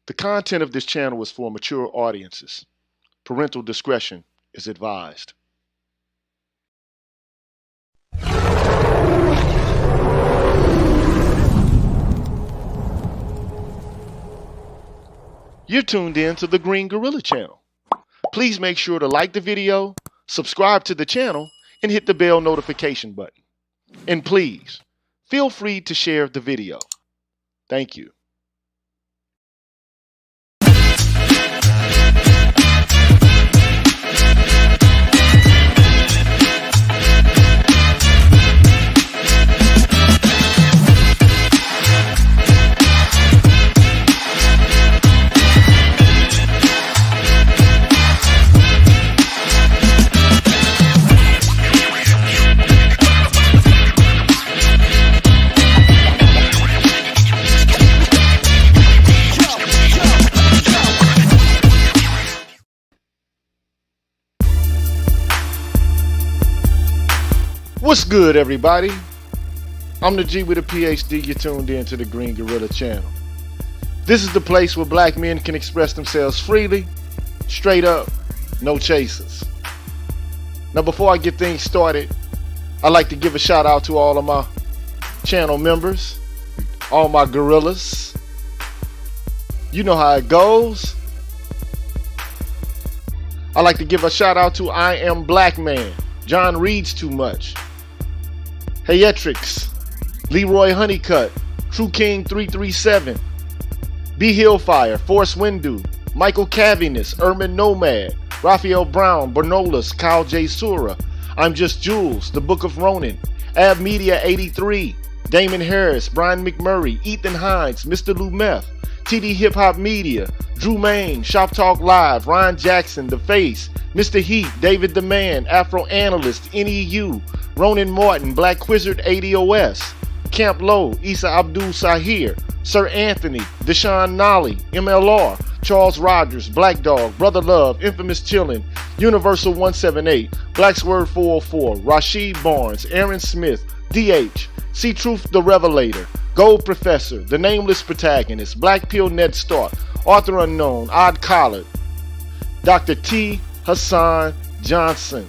The content of this channel is for mature audiences. Parental discretion is advised. You're tuned in to the Green Gorilla channel. Please make sure to like the video, subscribe to the channel, and hit the bell notification button. And please, feel free to share the video. Thank you. What's good, everybody? I'm the G with a PhD. You're tuned in to the Green Gorilla channel. This is the place where black men can express themselves freely, straight up, no chasers. Now, before I get things started, I'd like to give a shout out to all of my channel members, all my gorillas. You know how it goes. I'd like to give a shout out to I Am Black Man, John Reads Too Much, Hayetrix, Leroy Honeycutt, True King 337, B Hillfire, Force Windu, Michael Caviness, Ermin Nomad, Raphael Brown, Bernolas, Kyle J. Sura, I'm Just Jules, The Book of Ronin, Ab Media 83, Damon Harris, Brian McMurray, Ethan Hines, Mr. Lumeth, TD Hip Hop Media, Drew Main, Shop Talk Live, Ryan Jackson, The Face, Mr. Heat, David the Man, Afro Analyst, NEU, Ronan Martin, Black Quizzard 80OS, Camp Low, Issa Abdul Sahir, Sir Anthony, Deshaun Nolly, MLR, Charles Rogers, Black Dog, Brother Love, Infamous Chillin', Universal 178, Black Sword 404, Rashid Barnes, Aaron Smith, DH, See Truth the Revelator, Gold Professor, The Nameless Protagonist, Black Pill Ned Stark, Arthur Unknown, Odd Collard, Dr. T. Hassan Johnson,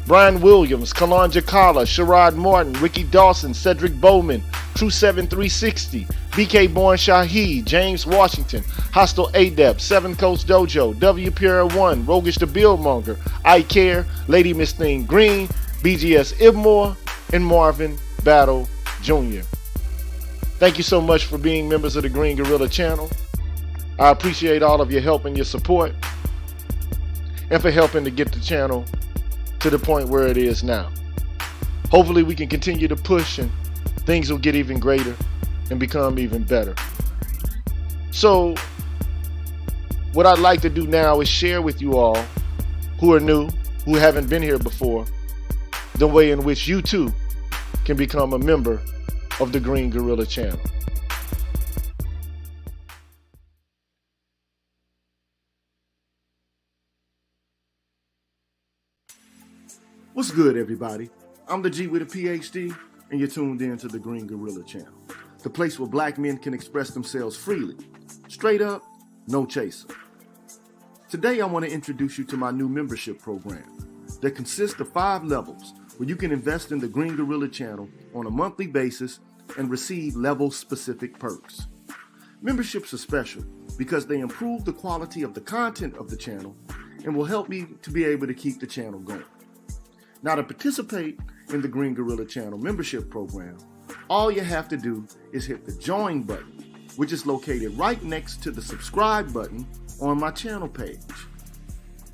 Brian Williams, Kalan Jakala, Sherrod Martin, Ricky Dawson, Cedric Bowman, True 7360, BK Born Shaheed, James Washington, Hostile Adept, Seven Coast Dojo, W. Pure One, Roguish the Billmonger, I Care, Lady Miss Thing Green, BGS Ibmore, and Marvin Battle Jr. Thank you so much for being members of the Green Gorilla channel. I appreciate all of your help and your support, and for helping to get the channel to the point where it is now. Hopefully we can continue to push and things will get even greater and become even better. So what I'd like to do now is share with you all who are new, who haven't been here before, the way in which you too can become a member of the Green Gorilla channel. What's good, everybody? I'm the G with a PhD, and you're tuned in to the Green Gorilla channel, the place where black men can express themselves freely, straight up, no chaser. Today, I want to introduce you to my new membership program that consists of 5 levels where you can invest in the Green Gorilla channel on a monthly basis and receive level-specific perks. Memberships are special because they improve the quality of the content of the channel and will help me to be able to keep the channel going. Now, to participate in the Green Gorilla channel membership program, all you have to do is hit the join button, which is located right next to the subscribe button on my channel page.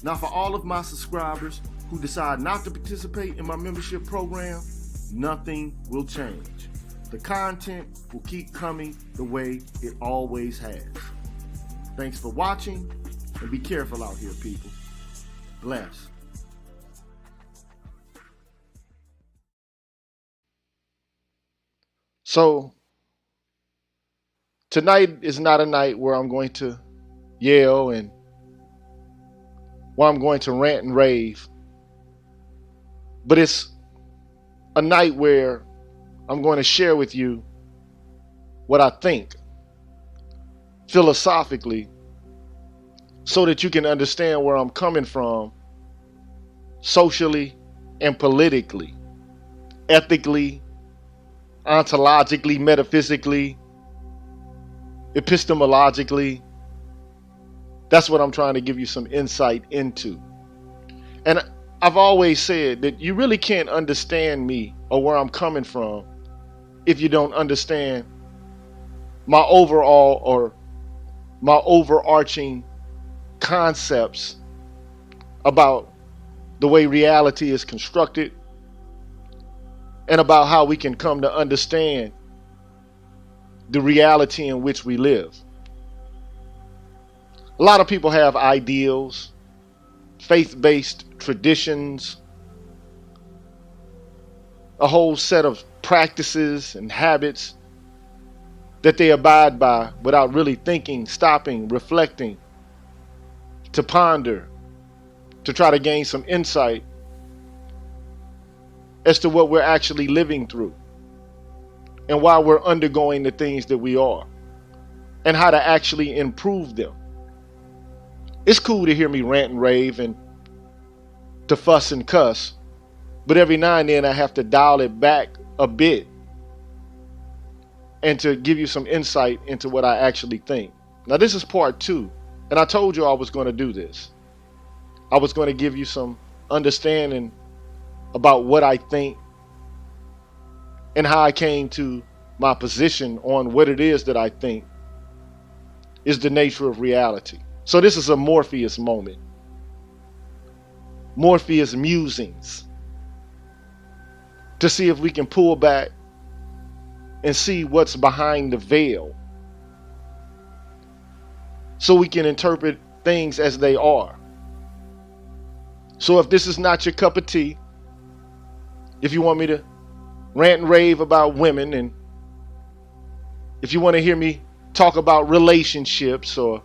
Now, for all of my subscribers who decide not to participate in my membership program, nothing will change. The content will keep coming the way it always has. Thanks for watching, and be careful out here, people. Bless. So, tonight is not a night where I'm going to yell and where I'm going to rant and rave, but it's a night where I'm going to share with you what I think philosophically so that you can understand where I'm coming from socially and politically, ethically, ontologically, metaphysically, epistemologically. That's what I'm trying to give you some insight into. And I've always said that you really can't understand me or where I'm coming from if you don't understand my overall or my overarching concepts about the way reality is constructed and about how we can come to understand the reality in which we live. A lot of people have ideals, faith-based traditions, a whole set of practices and habits that they abide by without really thinking, stopping, reflecting, to ponder, to try to gain some insight as to what we're actually living through and why we're undergoing the things that we are and how to actually improve them. It's cool to hear me rant and rave and to fuss and cuss, but every now and then I have to dial it back a bit and to give you some insight into what I actually think. Now, this is part 2, and I told you I was going to do this. I was going to give you some understanding about what I think and how I came to my position on what it is that I think is the nature of reality. So this is a Morpheus moment. Morpheus musings. To see if we can pull back and see what's behind the veil, so we can interpret things as they are. So if this is not your cup of tea, if you want me to rant and rave about women, and if you want to hear me talk about relationships or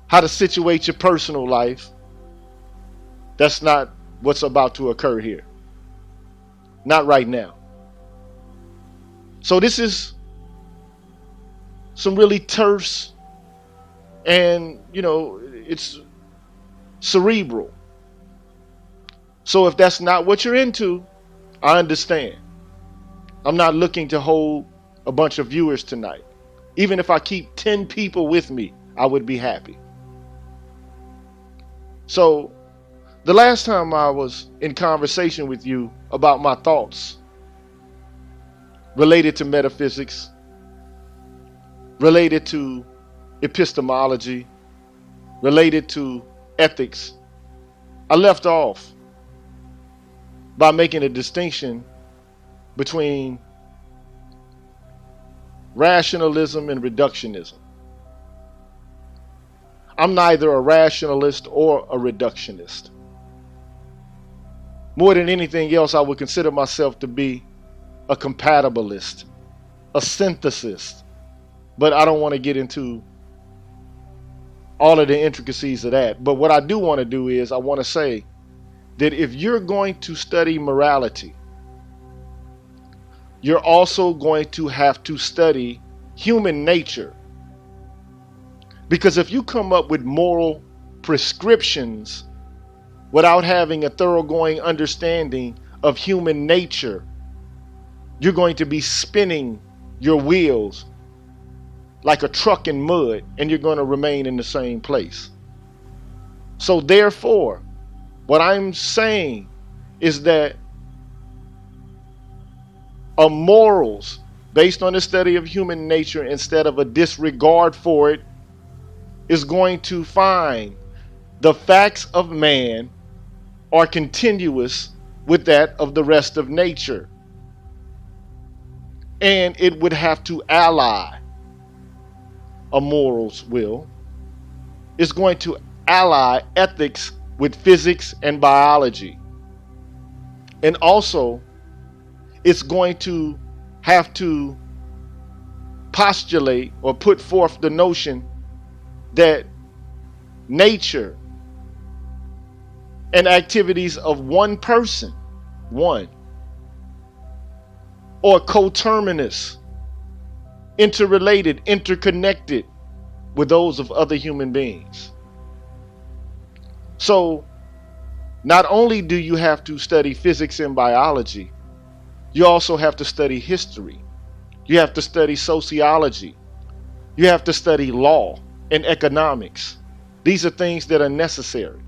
how to situate your personal life, that's not what's about to occur here. Not right now. So this is some really terse and, it's cerebral. So if that's not what you're into, I understand. I'm not looking to hold a bunch of viewers tonight. Even if I keep 10 people with me, I would be happy. So the last time I was in conversation with you about my thoughts related to metaphysics, related to epistemology, related to ethics, I left off by making a distinction between rationalism and reductionism. I'm neither a rationalist or a reductionist. More than anything else, I would consider myself to be a compatibilist, a synthesist, but I don't want to get into all of the intricacies of that. But what I do want to do is I want to say that if you're going to study morality, you're also going to have to study human nature. Because if you come up with moral prescriptions without having a thoroughgoing understanding of human nature, you're going to be spinning your wheels like a truck in mud, and you're going to remain in the same place. So therefore, what I'm saying is that a morals based on the study of human nature instead of a disregard for it is going to find the facts of man are continuous with that of the rest of nature. And it would have to ally a morals will. It's going to ally ethics with physics and biology. And also, it's going to have to postulate or put forth the notion that nature and activities of one person, one, or coterminous, interrelated, interconnected, with those of other human beings. So not only do you have to study physics and biology, you also have to study history. You have to study sociology. You have to study law and economics. These are things that are necessary.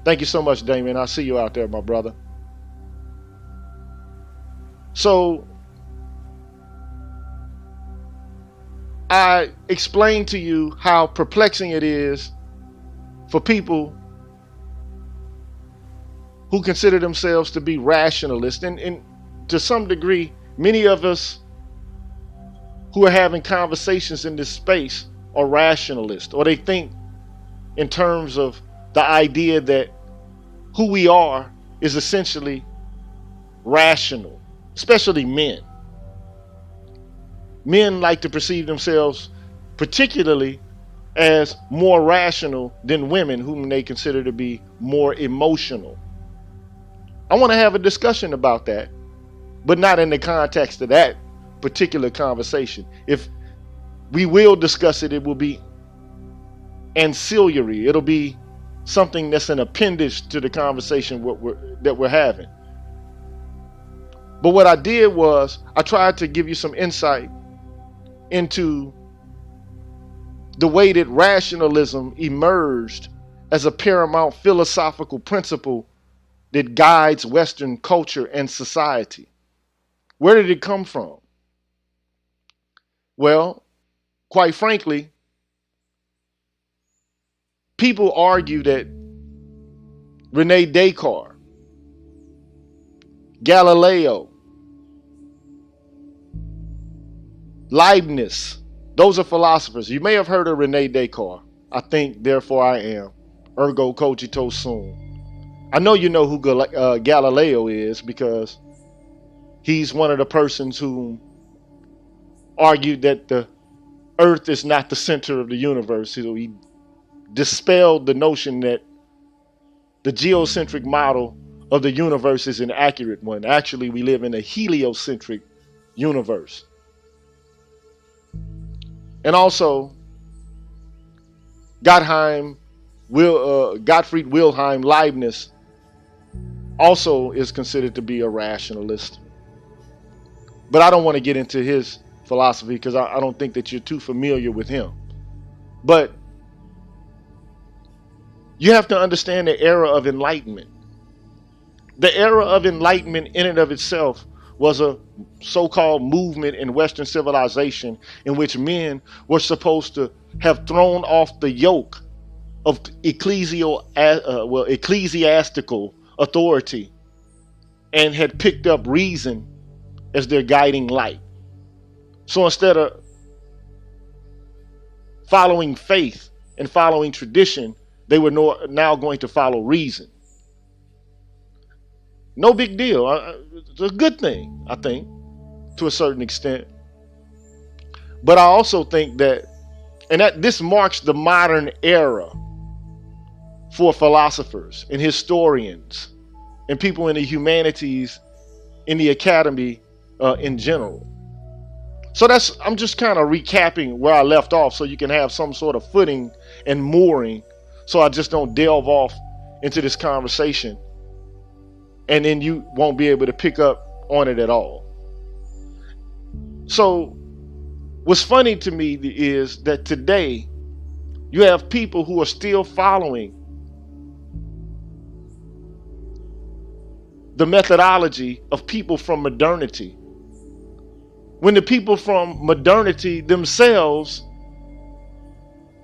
Thank you so much, Damien. I'll see you out there, my brother. So I explained to you how perplexing it is for people who consider themselves to be rationalists. And to some degree, many of us who are having conversations in this space are rationalists, or they think in terms of the idea that who we are is essentially rational, especially men. Men like to perceive themselves particularly as more rational than women, whom they consider to be more emotional. I want to have a discussion about that, but not in the context of that particular conversation. If we will discuss it, it will be ancillary. It'll be something that's an appendage to the conversation that we're having. But what I did was I tried to give you some insight into the way that rationalism emerged as a paramount philosophical principle that guides Western culture and society. Where did it come from? Well, quite frankly, people argue that Rene Descartes, Galileo, Leibniz, those are philosophers. You may have heard of Rene Descartes. I think, therefore I am. Ergo cogito sum. I know you know who Galileo is, because he's one of the persons who argued that the earth is not the center of the universe. So he dispelled the notion that the geocentric model of the universe is an accurate one. Actually, we live in a heliocentric universe. And also, Gottfried Wilhelm Leibniz also is considered to be a rationalist. But I don't want to get into his philosophy because I don't think that you're too familiar with him. But you have to understand the era of enlightenment. The era of enlightenment in and of itself was a so-called movement in Western civilization in which men were supposed to have thrown off the yoke of ecclesiastical authority and had picked up reason as their guiding light. So instead of following faith and following tradition, they were now going to follow reason. No big deal. It's a good thing, I think, to a certain extent. But I also think that this marks the modern era for philosophers and historians and people in the humanities, in the academy in general. So I'm just kind of recapping where I left off so you can have some sort of footing and mooring, so I just don't delve off into this conversation and then you won't be able to pick up on it at all. So what's funny to me is that today you have people who are still following the methodology of people from modernity, when the people from modernity themselves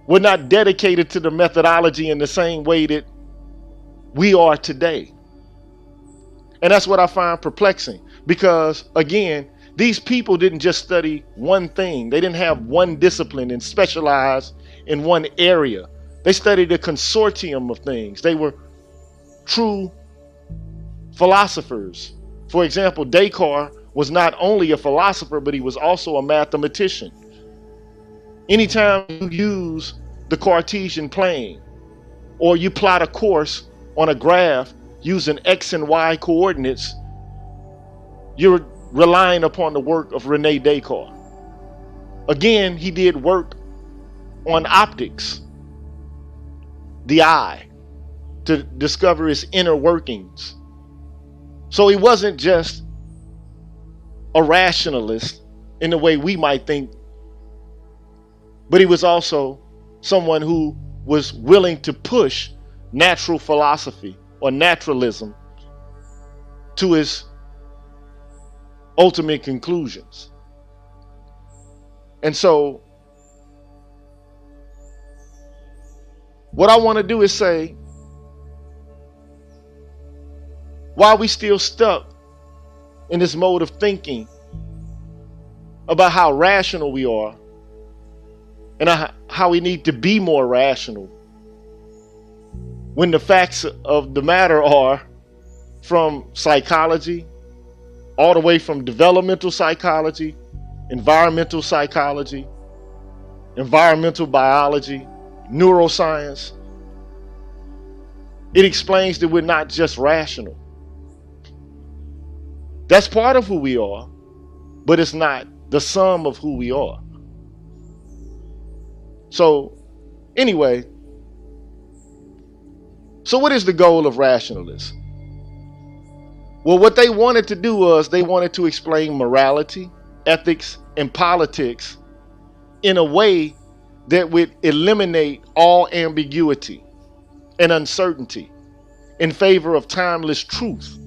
were not dedicated to the methodology in the same way that we are today. And that's what I find perplexing, because again, these people didn't just study one thing. They didn't have one discipline and specialize in one area. They studied a consortium of things. They were true philosophers. For example, Descartes was not only a philosopher, but he was also a mathematician. Anytime you use the Cartesian plane, or you plot a course on a graph using X and Y coordinates, you're relying upon the work of Rene Descartes. Again, he did work on optics, the eye, to discover its inner workings. So he wasn't just a rationalist in the way we might think, but he was also someone who was willing to push natural philosophy or naturalism to its ultimate conclusions. And so what I want to do is say, why are we still stuck in this mode of thinking about how rational we are and how we need to be more rational, when the facts of the matter are, from psychology, all the way from developmental psychology, environmental psychology, environmental biology, neuroscience, it explains that we're not just rational. That's part of who we are, but it's not the sum of who we are. So anyway, so what is the goal of rationalists? Well, what they wanted to do was they wanted to explain morality, ethics, and politics in a way that would eliminate all ambiguity and uncertainty in favor of timeless truth.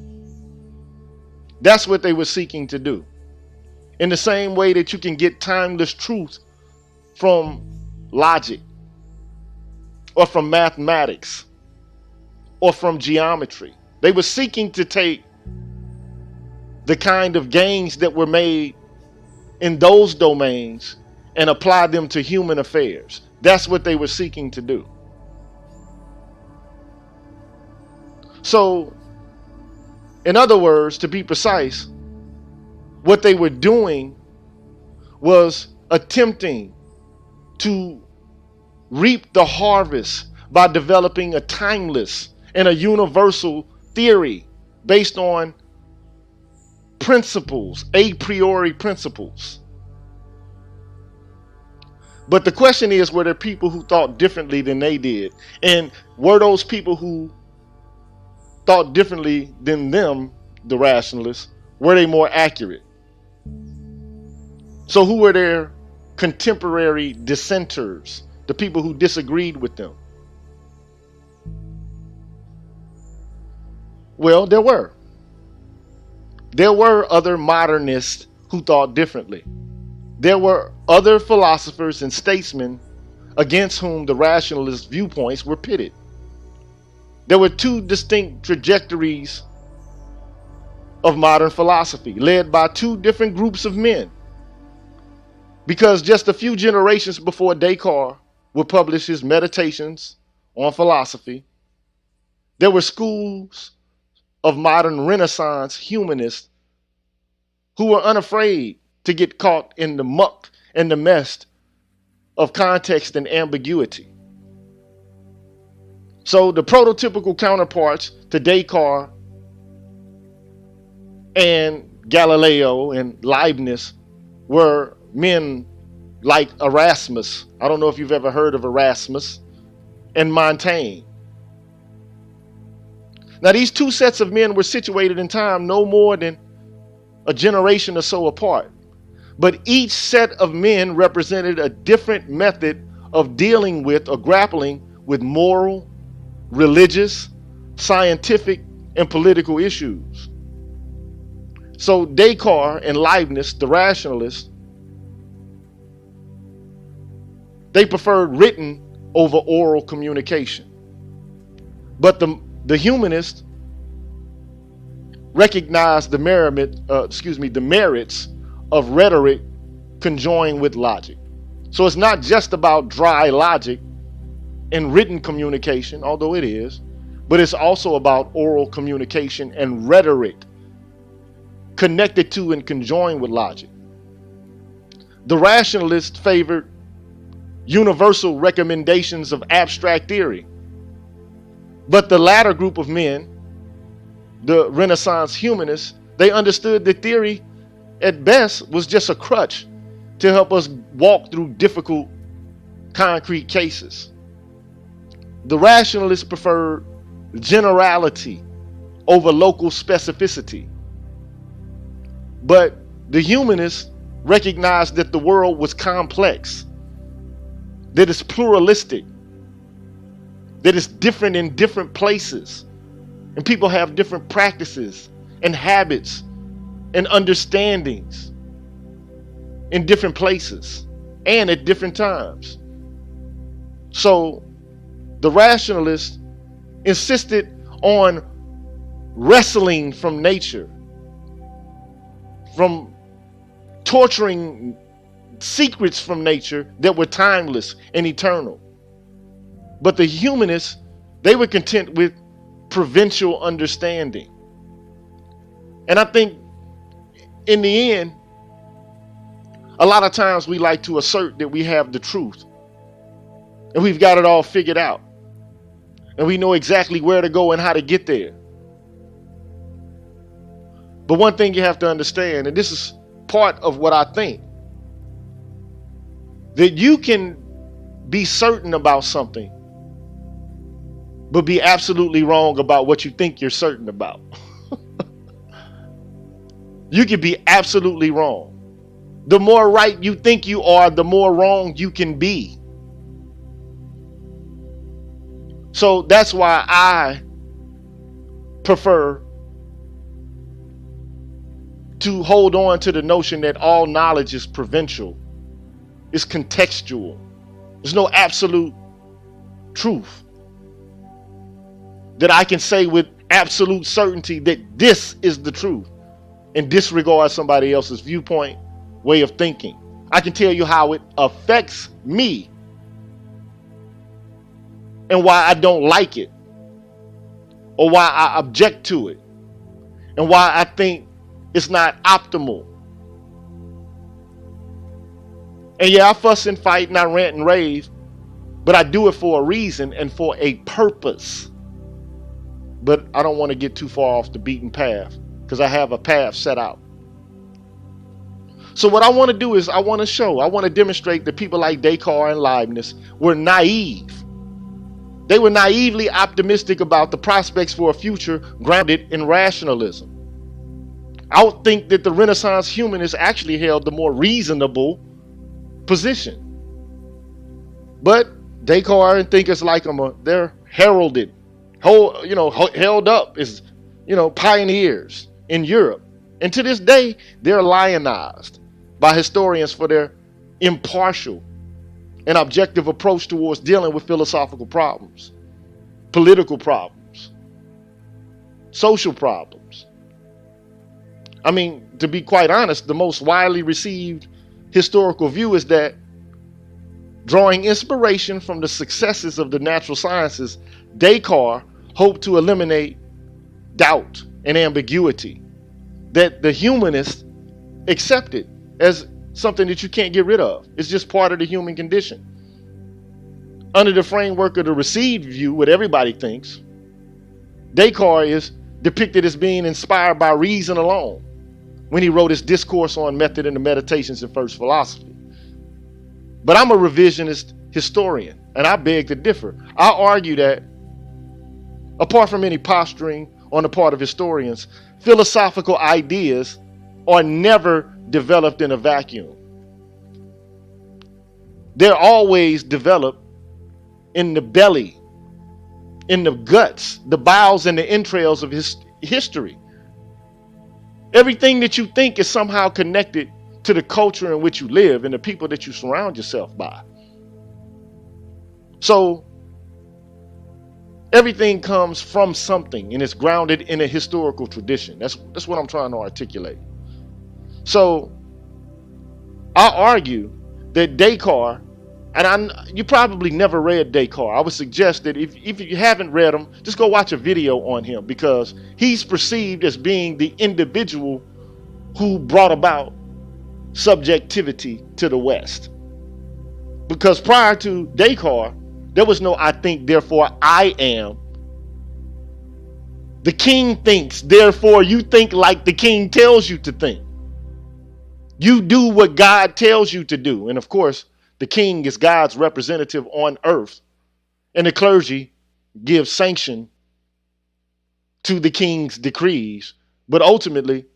That's what they were seeking to do. In the same way that you can get timeless truth from logic, or from mathematics, or from geometry. They were seeking to take the kind of gains that were made in those domains and apply them to human affairs. That's what they were seeking to do. So, in other words, to be precise, what they were doing was attempting to reap the harvest by developing a timeless and a universal theory based on principles, a priori principles. But the question is, were there people who thought differently than they did? And were those people who thought differently than them, the rationalists, were they more accurate? So who were their contemporary dissenters, the people who disagreed with them? Well, there were. There were other modernists who thought differently. There were other philosophers and statesmen against whom the rationalist viewpoints were pitted. There were two distinct trajectories of modern philosophy, led by two different groups of men. Because just a few generations before Descartes would publish his Meditations on Philosophy, there were schools of modern Renaissance humanists who were unafraid to get caught in the muck and the mess of context and ambiguity. So the prototypical counterparts to Descartes and Galileo and Leibniz were men like Erasmus. I don't know if you've ever heard of Erasmus, and Montaigne. Now, these two sets of men were situated in time no more than a generation or so apart. But each set of men represented a different method of dealing with or grappling with moral, religious, scientific, and political issues. So Descartes and Leibniz, the rationalists, they preferred written over oral communication. But the humanists recognized the merits of rhetoric conjoined with logic. So it's not just about dry logic and written communication, although it is, but it's also about oral communication and rhetoric connected to and conjoined with logic. The rationalists favored universal recommendations of abstract theory. But the latter group of men, the Renaissance humanists, they understood that theory at best was just a crutch to help us walk through difficult concrete cases. The rationalists preferred generality over local specificity. But the humanists recognized that the world was complex, that it's pluralistic, that it's different in different places, and people have different practices and habits and understandings in different places and at different times. So the rationalists insisted on wrestling from nature, from torturing secrets from nature that were timeless and eternal. But the humanists, they were content with provincial understanding. And I think in the end, a lot of times we like to assert that we have the truth and we've got it all figured out and we know exactly where to go and how to get there. But one thing you have to understand, and this is part of what I think, that you can be certain about something but be absolutely wrong about what you think you're certain about. You can be absolutely wrong. The more right you think you are, the more wrong you can be. So that's why I prefer to hold on to the notion that all knowledge is provincial, is contextual. There's no absolute truth that I can say with absolute certainty that this is the truth and disregard somebody else's viewpoint, way of thinking. I can tell you how it affects me and why I don't like it, or why I object to it, and why I think it's not optimal. And yeah, I fuss and fight and I rant and rave, but I do it for a reason and for a purpose. But I don't want to get too far off the beaten path because I have a path set out. So what I want to do is I want to demonstrate that people like Descartes and Leibniz were naive. They were naively optimistic about the prospects for a future grounded in rationalism. I would think that the Renaissance humanists actually held the more reasonable position. But Descartes and thinkers like him, they're heralded, held up as, pioneers in Europe. And to this day, they're lionized by historians for their impartial and objective approach towards dealing with philosophical problems, political problems, social problems. I mean, to be quite honest, the most widely received historical view is that, drawing inspiration from the successes of the natural sciences, Descartes hoped to eliminate doubt and ambiguity that the humanists accepted as something that you can't get rid of. It's just part of the human condition. Under the framework of the received view, what everybody thinks, Descartes is depicted as being inspired by reason alone when he wrote his discourse on method in the Meditations in First Philosophy. But I'm a revisionist historian, and I beg to differ. I argue that, apart from any posturing on the part of historians, philosophical ideas are never developed in a vacuum. They're always developed in the belly, in the guts, the bowels and the entrails of his history. Everything that you think is somehow connected to the culture in which you live and the people that you surround yourself by. So everything comes from something and it's grounded in a historical tradition. That's what I'm trying to articulate. So I argue that Descartes, and you probably never read Descartes. I would suggest that if you haven't read him, just go watch a video on him, because he's perceived as being the individual who brought about subjectivity to the West. Because prior to Descartes, there was no I think, therefore I am. The king thinks, therefore you think like the king tells you to think. You do what God tells you to do. And of course, The king is God's representative on earth, and the clergy gives sanction to the king's decrees. But ultimately,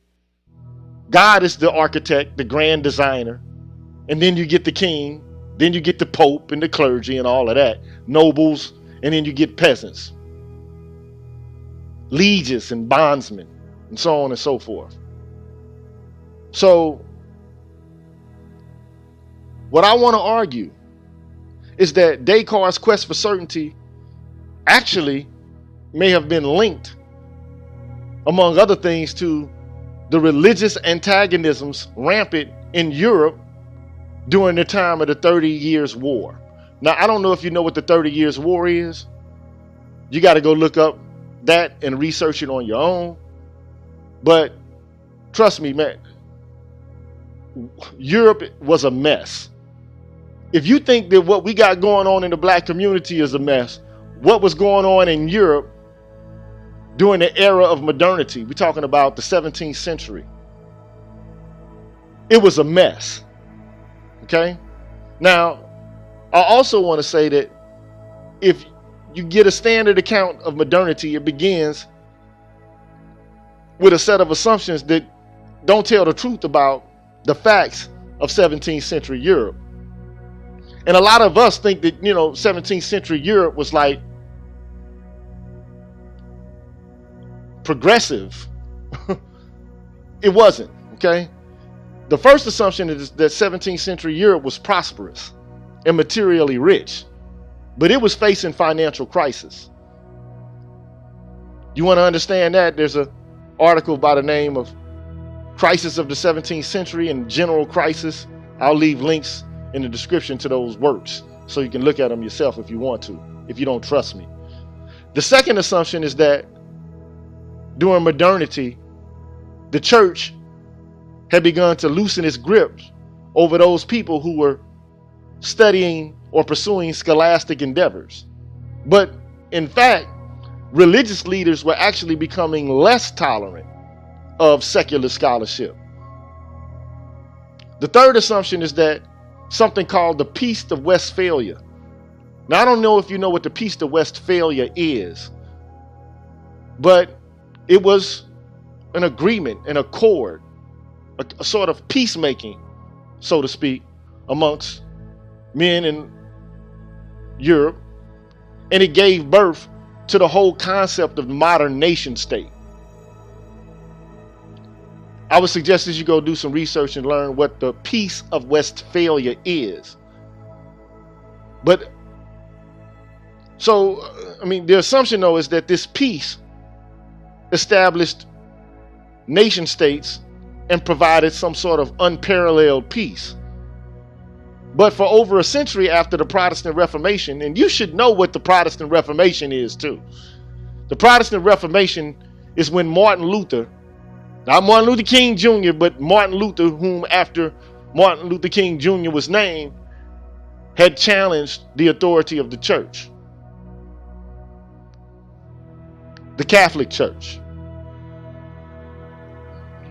God is the architect, the grand designer, and then you get the king, then you get the pope and the clergy and all of that, nobles, and then you get peasants, lieges and bondsmen, and so on and so forth. So what I want to argue is that Descartes' quest for certainty actually may have been linked, among other things, to the religious antagonisms rampant in Europe during the time of the 30 Years' War. Now, I don't know if you know what the 30 Years' War is. You got to go look up that and research it on your own. But trust me, man, Europe was a mess. If you think that what we got going on in the black community is a mess, what was going on in Europe during the era of modernity, we're talking about the 17th century, it was a mess. Okay? Now, I also want to say that if you get a standard account of modernity, it begins with a set of assumptions that don't tell the truth about the facts of 17th century Europe. And a lot of us think that, 17th century Europe was like progressive. It wasn't, okay? The first assumption is that 17th century Europe was prosperous and materially rich, but it was facing financial crisis. You want to understand that? There's an article by the name of Crisis of the 17th Century and General Crisis. I'll leave links in the description to those works so you can look at them yourself if you want to, if you don't trust me. The second assumption is that during modernity, the church had begun to loosen its grip over those people who were studying or pursuing scholastic endeavors. But in fact, religious leaders were actually becoming less tolerant of secular scholarship. The third assumption is that something called the Peace of Westphalia. Now, I don't know if you know what the Peace of Westphalia is, but it was an agreement, an accord, a sort of peacemaking, so to speak, amongst men in Europe, and it gave birth to the whole concept of the modern nation state. I would suggest that you go do some research and learn what the Peace of Westphalia is. But so, the assumption though is that this peace established nation states and provided some sort of unparalleled peace. But for over a century after the Protestant Reformation, and you should know what the Protestant Reformation is too. The Protestant Reformation is when Martin Luther, not Martin Luther King Jr., but Martin Luther, whom after Martin Luther King Jr. was named, had challenged the authority of the church, the Catholic Church.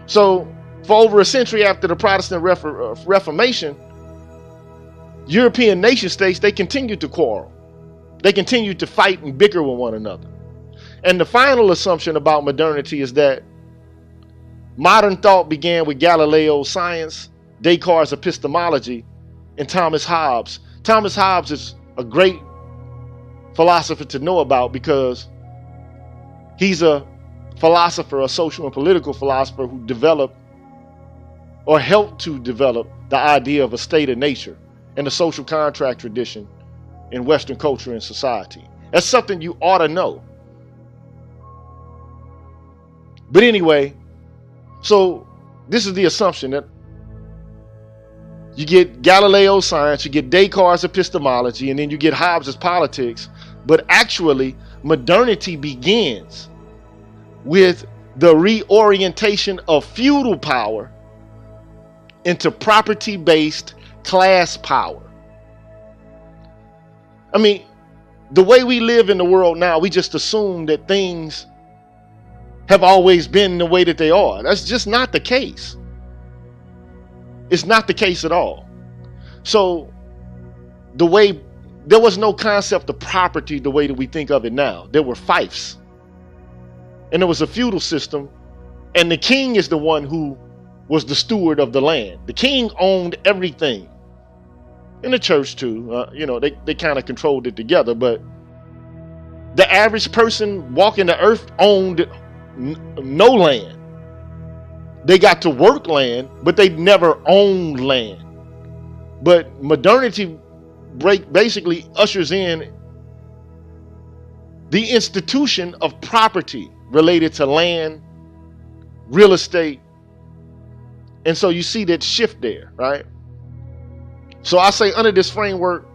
So for over a century after the Protestant Reformation, European nation states, they continued to quarrel. They continued to fight and bicker with one another. And the final assumption about modernity is that modern thought began with Galileo's science, Descartes' epistemology, and Thomas Hobbes. Thomas Hobbes is a great philosopher to know about because he's a philosopher, a social and political philosopher who developed or helped to develop the idea of a state of nature and the social contract tradition in Western culture and society. That's something you ought to know. But anyway, so this is the assumption that you get Galileo's science, you get Descartes' epistemology, and then you get Hobbes' politics. But actually, modernity begins with the reorientation of feudal power into property-based class power. The way we live in the world now, we just assume that things have always been the way that they are. That's just not the case. It's not the case at all. So the way there was no concept of property the way that we think of it now. There were fiefs, and there was a feudal system, and the king is the one who was the steward of the land. The king owned everything, and the church too. They kind of controlled it together, but the average person walking the earth owned no land. They got to work land, but they never owned land. But modernity basically ushers in the institution of property related to land, real estate. And so you see that shift there, right? So I say, under this framework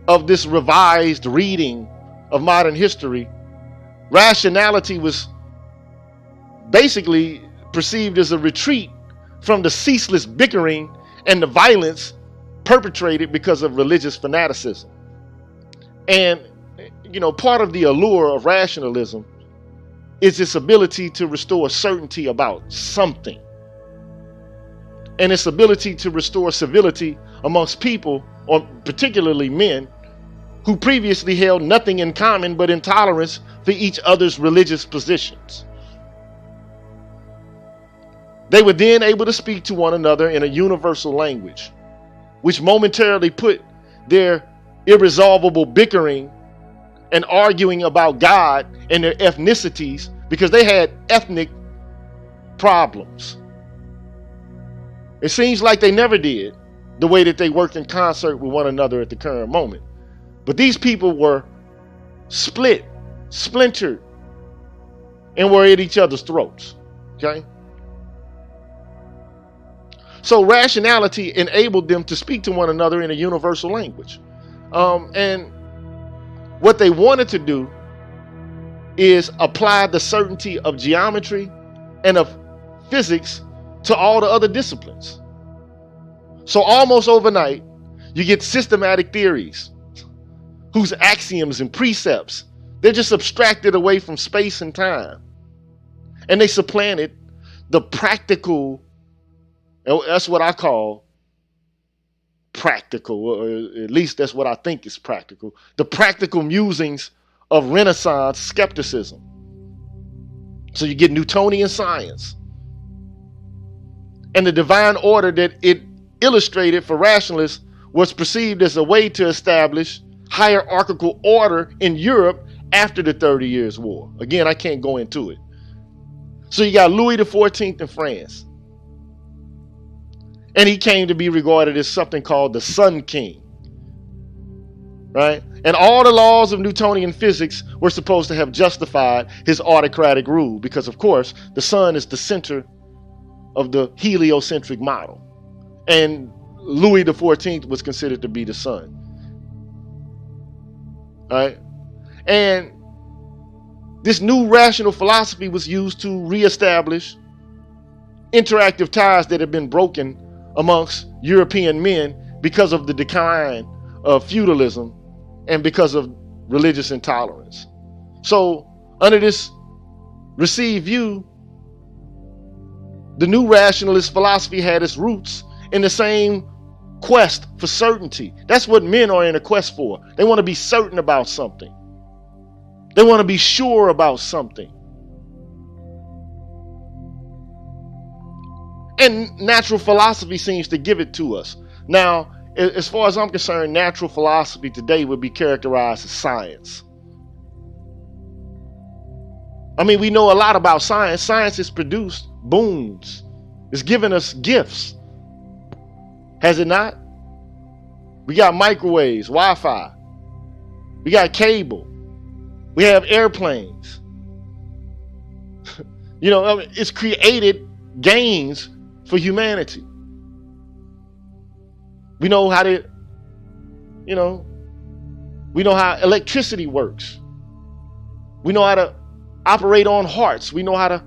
of this revised reading of modern history, rationality was basically perceived as a retreat from the ceaseless bickering and the violence perpetrated because of religious fanaticism. And part of the allure of rationalism is its ability to restore certainty about something, and its ability to restore civility amongst people, or particularly men, who previously held nothing in common but intolerance for each other's religious positions. They were then able to speak to one another in a universal language, which momentarily put their irresolvable bickering and arguing about God and their ethnicities, because they had ethnic problems. It seems like they never did, the way that they worked in concert with one another at the current moment. But these people were splintered, and were at each other's throats. Okay? So rationality enabled them to speak to one another in a universal language. And what they wanted to do is apply the certainty of geometry and of physics to all the other disciplines. So almost overnight, you get systematic theories whose axioms and precepts, they're just abstracted away from space and time. And they supplanted the practical, that's what I call practical, or at least that's what I think is practical, the practical musings of Renaissance skepticism. So you get Newtonian science. And the divine order that it illustrated for rationalists was perceived as a way to establish hierarchical order in Europe after the 30 Years' War. Again, I can't go into it. So you got Louis XIV in France. And he came to be regarded as something called the Sun King. Right? And all the laws of Newtonian physics were supposed to have justified his autocratic rule, because, of course, the sun is the center of the heliocentric model. And Louis XIV was considered to be the sun. Right? And this new rational philosophy was used to reestablish interactive ties that had been broken amongst European men because of the decline of feudalism and because of religious intolerance. So under this received view, the new rationalist philosophy had its roots in the same quest for certainty. That's what men are in a quest for. They want to be certain about something. They want to be sure about something. And natural philosophy seems to give it to us. Now, as far as I'm concerned, natural philosophy today would be characterized as science. I mean, we know a lot about science. Science has produced boons. It's given us gifts. Has it not? We got microwaves, Wi-Fi. We got cable. We have airplanes. It's created gains for humanity. We know how to, we know how electricity works. We know how to operate on hearts. We know how to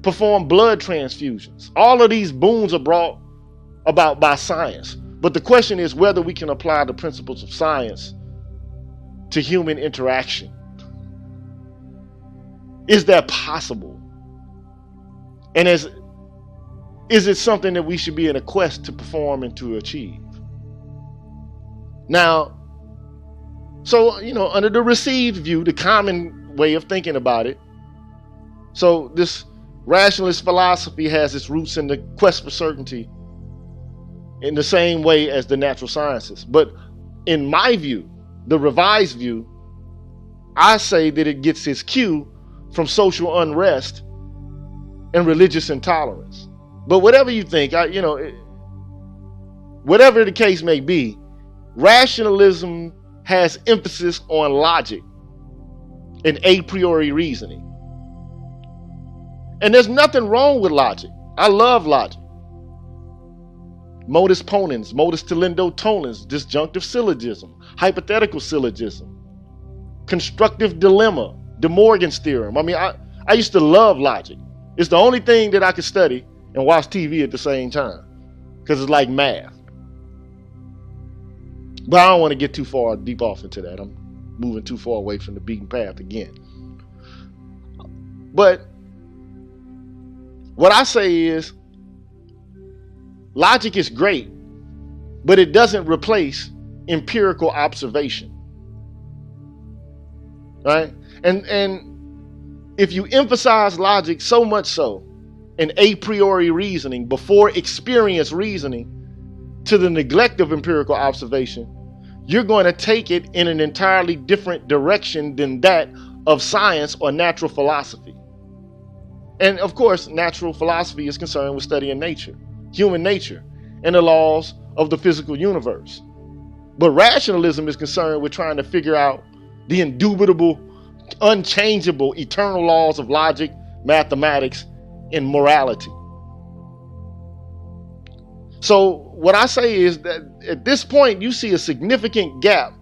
perform blood transfusions. All of these boons are brought about by science. But the question is whether we can apply the principles of science to human interaction. Is that possible? And is it something that we should be in a quest to perform and to achieve? Now, so, under the received view, the common way of thinking about it, so this rationalist philosophy has its roots in the quest for certainty in the same way as the natural sciences. But in my view, the revised view, I say that it gets its cue from social unrest and religious intolerance. But whatever you think, whatever the case may be, rationalism has emphasis on logic and a priori reasoning. And there's nothing wrong with logic. I love logic. Modus ponens, modus tollendo tonens, disjunctive syllogism, hypothetical syllogism, constructive dilemma, De Morgan's theorem. I used to love logic. It's the only thing that I could study and watch TV at the same time, because it's like math. But I don't want to get too far deep off into that. I'm moving too far away from the beaten path again. But what I say is, logic is great, but it doesn't replace empirical observation. Right? And if you emphasize logic so much so, and a priori reasoning before experience reasoning, to the neglect of empirical observation, you're going to take it in an entirely different direction than that of science or natural philosophy. And of course, natural philosophy is concerned with studying nature, human nature, and the laws of the physical universe. But rationalism is concerned with trying to figure out the indubitable, unchangeable, eternal laws of logic, mathematics, and morality. So what I say is that at this point, you see a significant gap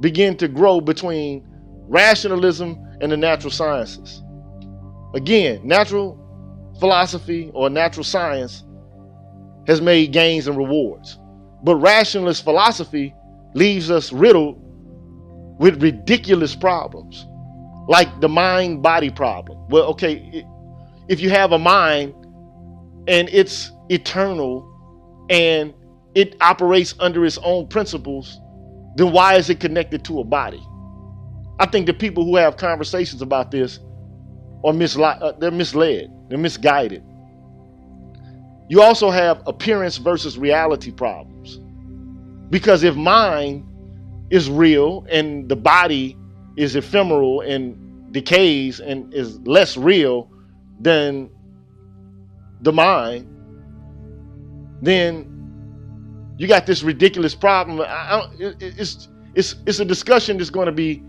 begin to grow between rationalism and the natural sciences. Again, natural philosophy or natural science has made gains and rewards, but rationalist philosophy leaves us riddled with ridiculous problems, like the mind-body problem. Well, okay, if you have a mind and it's eternal and it operates under its own principles, then why is it connected to a body? I think the people who have conversations about this are they're misled, they're misguided. You also have appearance versus reality problems. Because if mind is real and the body is ephemeral and decays and is less real than the mind, then you got this ridiculous problem. It's a discussion that's going to be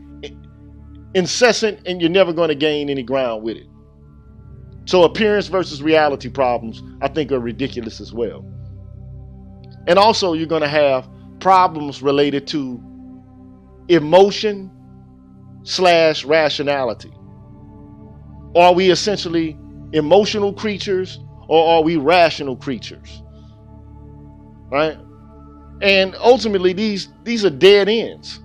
incessant, and you're never going to gain any ground with it. So appearance versus reality problems, I think, are ridiculous as well. And also, you're going to have problems related to emotion / rationality. Are we essentially emotional creatures, or are we rational creatures? Right? And ultimately, these are dead ends.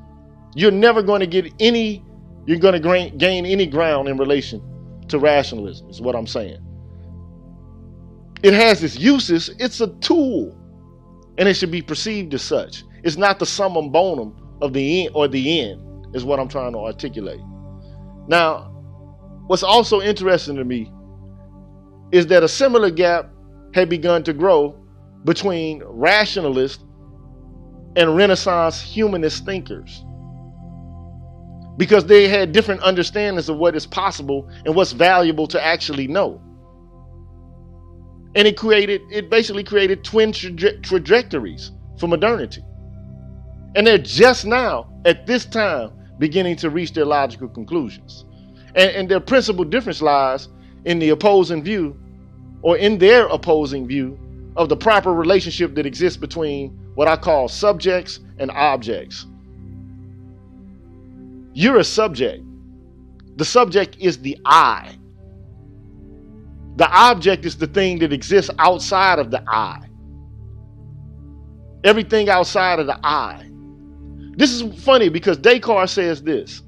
You're never going to get any, you're going to gain any ground in relation to rationalism, is what I'm saying. It has its uses. It's a tool, and it should be perceived as such. It's not the summum bonum of the end, or the end, is what I'm trying to articulate. Now, what's also interesting to me is that a similar gap had begun to grow between rationalists and Renaissance humanist thinkers, because they had different understandings of what is possible and what's valuable to actually know. And it basically created twin trajectories for modernity. And they're just now, at this time, beginning to reach their logical conclusions. And their principal difference lies in the opposing view, or in their opposing view, of the proper relationship that exists between what I call subjects and objects. You're a subject. The subject is the I. The object is the thing that exists outside of the I. Everything outside of the I. This is funny because Descartes says this.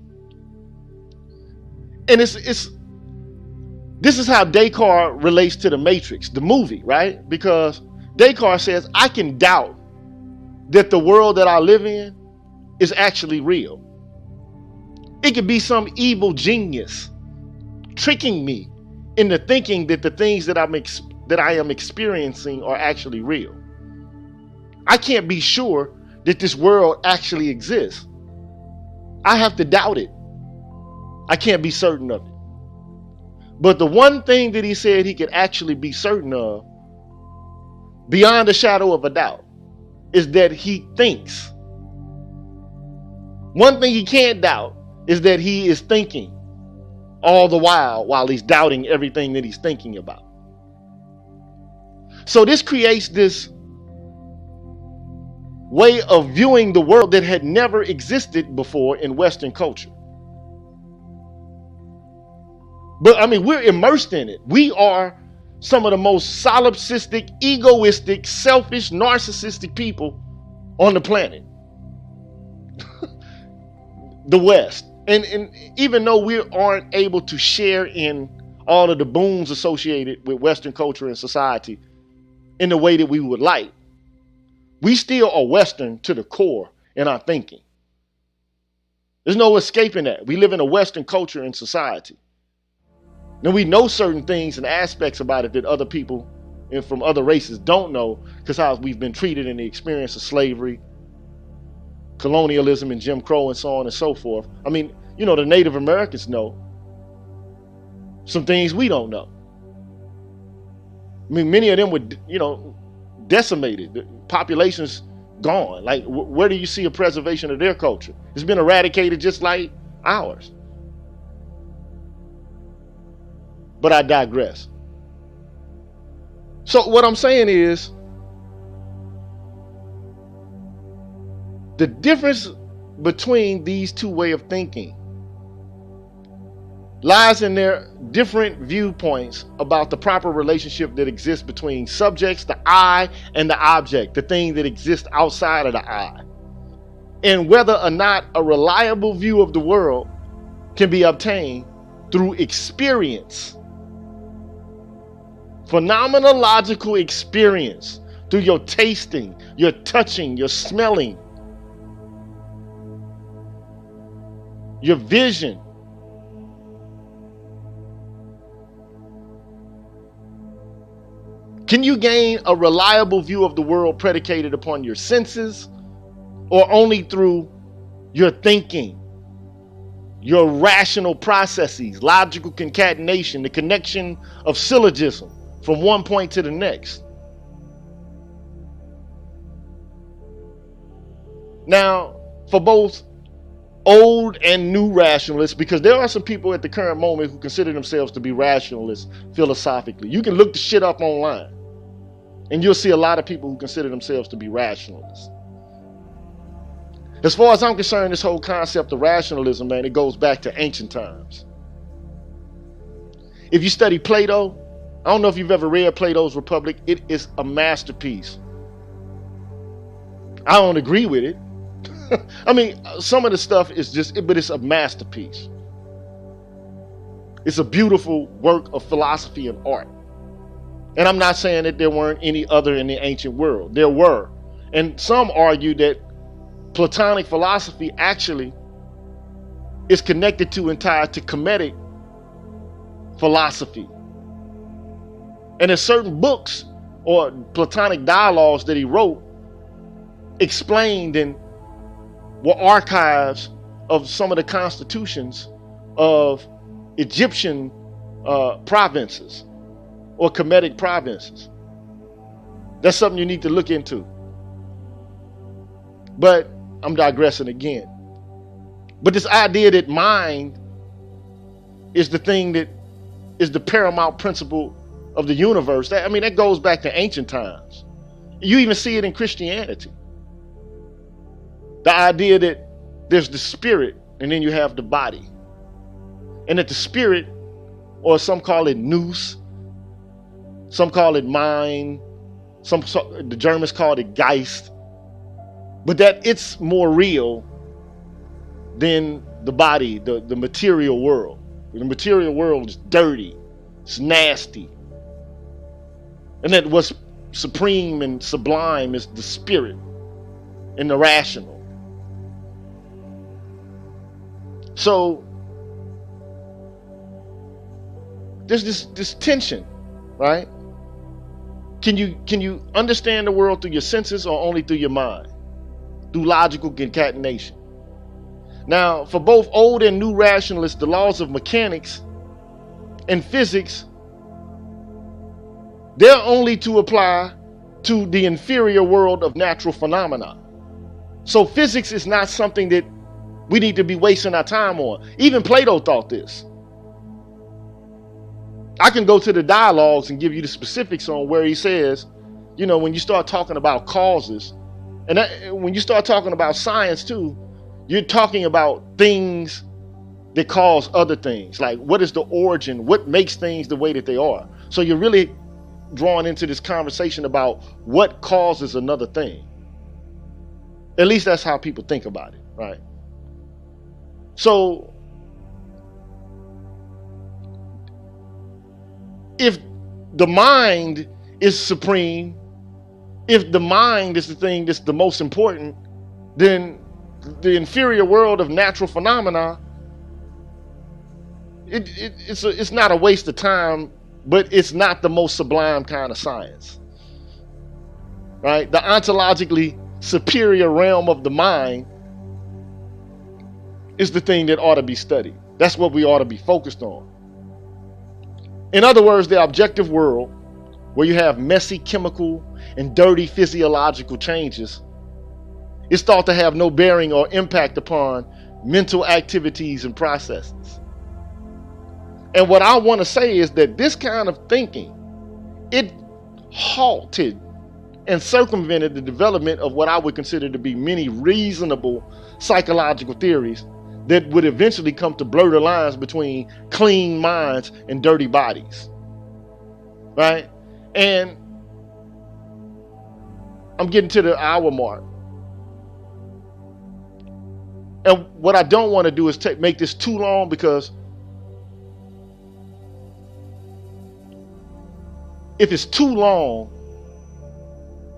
And this is how Descartes relates to the Matrix, the movie, right? Because Descartes says, I can doubt that the world that I live in is actually real. It could be some evil genius tricking me into thinking that the things that I am experiencing are actually real. I can't be sure that this world actually exists. I have to doubt it. I can't be certain of it. But the one thing that he said he could actually be certain of, beyond a shadow of a doubt, is that he thinks. One thing he can't doubt is that he is thinking all the while he's doubting everything that he's thinking about. So this creates this way of viewing the world that had never existed before in Western culture. But I mean, we're immersed in it. We are some of the most solipsistic, egoistic, selfish, narcissistic people on the planet. The West. And even though we aren't able to share in all of the boons associated with Western culture and society in the way that we would like, we still are Western to the core in our thinking. There's no escaping that. We live in a Western culture and society. Now we know certain things and aspects about it that other people and from other races don't know, because how we've been treated in the experience of slavery, colonialism, and Jim Crow, and so on and so forth. I mean, you know, the Native Americans know some things we don't know. I mean, many of them were, you know, decimated. The population's gone. Like, where do you see a preservation of their culture? It's been eradicated just like ours. But I digress. So what I'm saying is, the difference between these two ways of thinking lies in their different viewpoints about the proper relationship that exists between subjects, the I, and the object, the thing that exists outside of the I, and whether or not a reliable view of the world can be obtained through experience, phenomenological experience, through your tasting, your touching, your smelling, your vision. Can you gain a reliable view of the world predicated upon your senses, or only through your thinking, your rational processes, logical concatenation, the connection of syllogism from one point to the next? Now, for both old and new rationalists, because there are some people at the current moment who consider themselves to be rationalists philosophically. You can look the shit up online and you'll see a lot of people who consider themselves to be rationalists. As far as I'm concerned, this whole concept of rationalism, man, it goes back to ancient times. If you study Plato, I don't know if you've ever read Plato's Republic. It is a masterpiece. I don't agree with it. I mean, some of the stuff is but it's a masterpiece. It's a beautiful work of philosophy and art. And I'm not saying that there weren't any other in the ancient world. There were. And some argue that Platonic philosophy actually is connected to and tied to Kemetic philosophy. And there's certain books or Platonic dialogues that he wrote explained and were archives of some of the constitutions of Egyptian provinces or Kemetic provinces. That's something you need to look into. But I'm digressing again. But this idea that mind is the thing that is the paramount principle of the universe, that goes back to ancient times. You even see it in Christianity. The idea that there's the spirit and then you have the body. And that the spirit, or some call it nous, some call it mind, the Germans call it Geist, but that it's more real than the body, the material world. The material world is dirty, it's nasty. And that what's supreme and sublime is the spirit and the rational. So there's this tension, right? Can you understand the world through your senses or only through your mind, through logical concatenation? Now, for both old and new rationalists, the laws of mechanics and physics, they're only to apply to the inferior world of natural phenomena. So physics is not something that we need to be wasting our time on. Even Plato thought this. I can go to the dialogues and give you the specifics on where he says, when you start talking about causes, and when you start talking about science too, you're talking about things that cause other things. Like, what is the origin? What makes things the way that they are? So you're really drawn into this conversation about what causes another thing. At least that's how people think about it, right? So if the mind is supreme, if the mind is the thing that's the most important, then the inferior world of natural phenomena, it's not a waste of time, but it's not the most sublime kind of science, right? The ontologically superior realm of the mind is the thing that ought to be studied. That's what we ought to be focused on. In other words, the objective world, where you have messy chemical and dirty physiological changes, is thought to have no bearing or impact upon mental activities and processes. And what I want to say is that this kind of thinking, it halted and circumvented the development of what I would consider to be many reasonable psychological theories that would eventually come to blur the lines between clean minds and dirty bodies, right? And I'm getting to the hour mark. And what I don't want to do is make this too long, because if it's too long,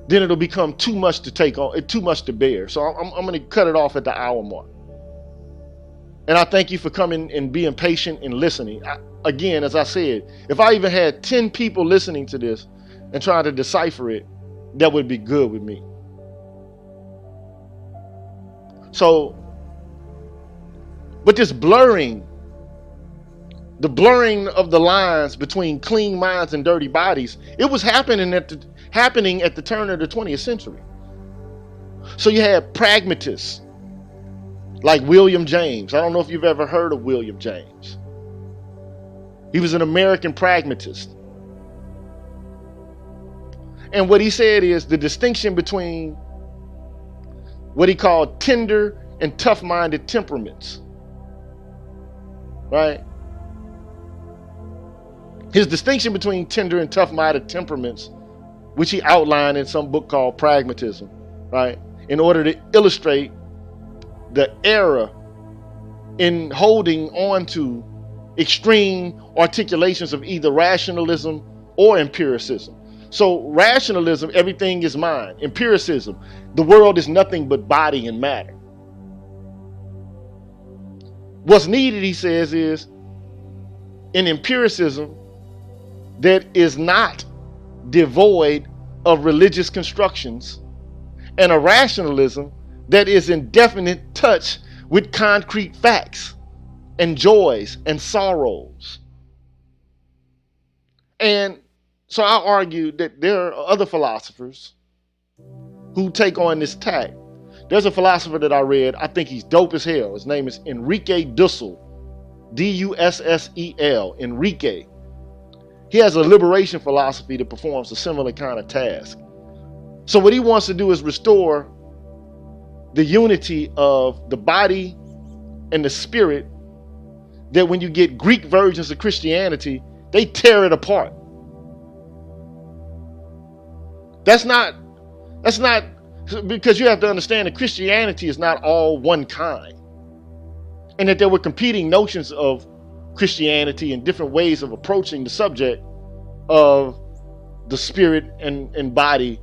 then it'll become too much to take on, too much to bear. So I'm going to cut it off at the hour mark. And I thank you for coming and being patient and listening. Again, as I said, if I even had 10 people listening to this and trying to decipher it, that would be good with me. So, but this blurring, the blurring of the lines between clean minds and dirty bodies, it was happening at the turn of the 20th century. So you had pragmatists like William James. I don't know if you've ever heard of William James. He was an American pragmatist. And what he said is the distinction between what he called tender and tough-minded temperaments, right? His distinction between tender and tough-minded temperaments, which he outlined in some book called Pragmatism, right? In order to illustrate the error in holding on to extreme articulations of either rationalism or empiricism. So rationalism, everything is mind. Empiricism, the world is nothing but body and matter. What's needed, he says, is an empiricism that is not devoid of religious constructions, and a rationalism that is in definite touch with concrete facts and joys and sorrows. And so I argue that there are other philosophers who take on this tack. There's a philosopher that I read, I think he's dope as hell. His name is Enrique Dussel, Dussel, Enrique. He has a liberation philosophy that performs a similar kind of task. So what he wants to do is restore the unity of the body and the spirit, that when you get Greek versions of Christianity, they tear it apart. That's not, because you have to understand that Christianity is not all one kind, and that there were competing notions of Christianity and different ways of approaching the subject of the spirit and body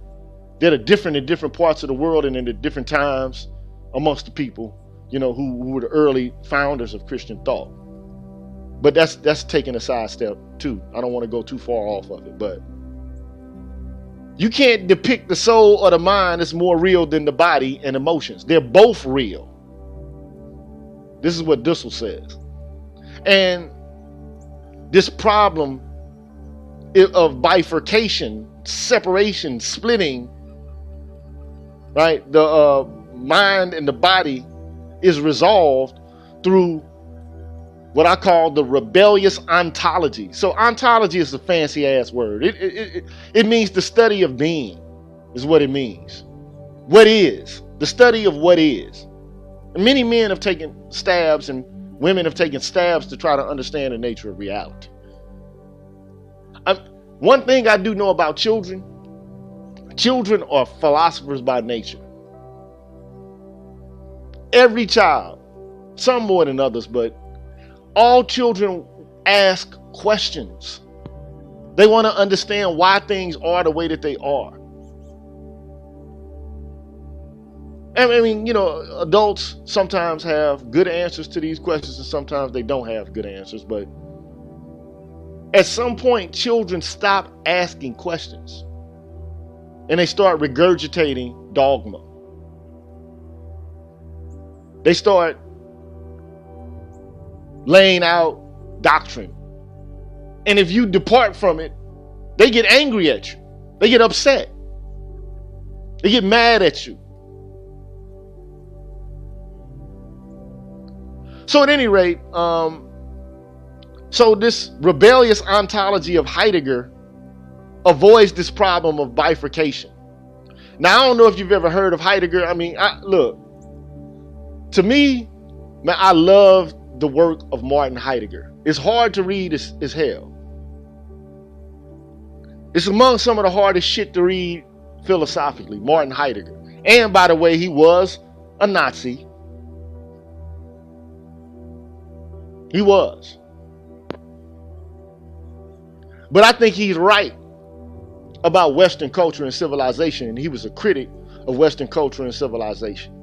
that are different in different parts of the world and in the different times amongst the people. who were the early founders of Christian thought. But that's taking a sidestep too. I don't want to go too far off of it, but you can't depict the soul or the mind as more real than the body and emotions. They're both real. This is what Dussel says. And this problem of bifurcation, separation, splitting, right? The mind and the body is resolved through what I call the rebellious ontology. So ontology is a fancy ass word. It means the study of being, is what it means. What is, the study of what is. And many men have taken stabs and women have taken stabs to try to understand the nature of reality. One thing I do know about children are philosophers by nature. Every child, some more than others, but all children ask questions. They want to understand why things are the way that they are. I mean, adults sometimes have good answers to these questions and sometimes they don't have good answers. But at some point, children stop asking questions and they start regurgitating dogma. They start laying out doctrine. And if you depart from it, they get angry at you. They get upset. They get mad at you. So at any rate, so this rebellious ontology of Heidegger avoids this problem of bifurcation. Now, I don't know if you've ever heard of Heidegger. I mean, look, to me, man, I love the work of Martin Heidegger. It's hard to read as hell. It's among some of the hardest shit to read philosophically, Martin Heidegger. And by the way, he was a Nazi. He was. But I think he's right about Western culture and civilization. And he was a critic of Western culture and civilization.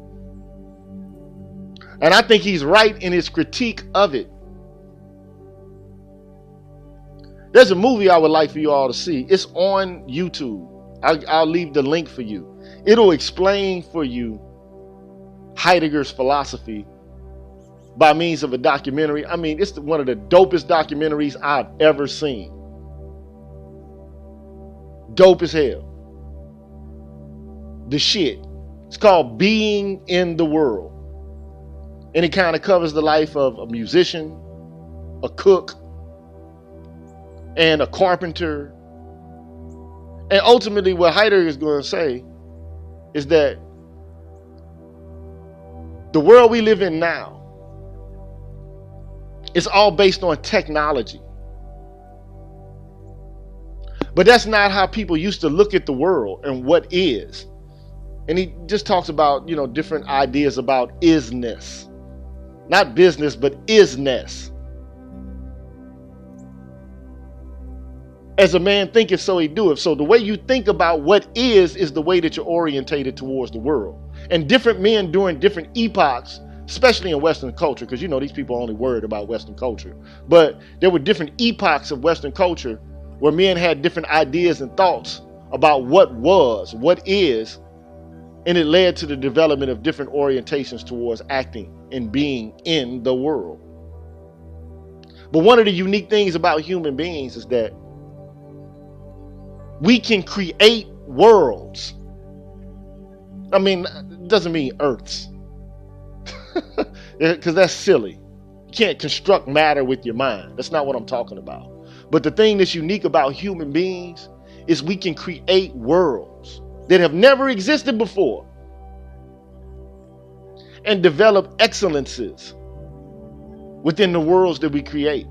And I think he's right in his critique of it. There's a movie I would like for you all to see. It's on YouTube. I'll leave the link for you. It'll explain for you Heidegger's philosophy by means of a documentary. I mean, it's one of the dopest documentaries I've ever seen. Dope as hell. The shit. It's called Being in the World. And it kind of covers the life of a musician, a cook, and a carpenter. And ultimately what Heidegger is going to say is that the world we live in now is all based on technology. But that's not how people used to look at the world and what is. And he just talks about, different ideas about isness. Not business, but isness. As a man thinketh, so he doeth. So the way you think about what is the way that you're orientated towards the world. And different men during different epochs, especially in Western culture, because these people are only worried about Western culture. But there were different epochs of Western culture where men had different ideas and thoughts about what was, what is, and it led to the development of different orientations towards acting and being in the world. But one of the unique things about human beings is that we can create worlds. I mean, it doesn't mean earths. Because that's silly. You can't construct matter with your mind. That's not what I'm talking about. But the thing that's unique about human beings is we can create worlds that have never existed before and develop excellences within the worlds that we create.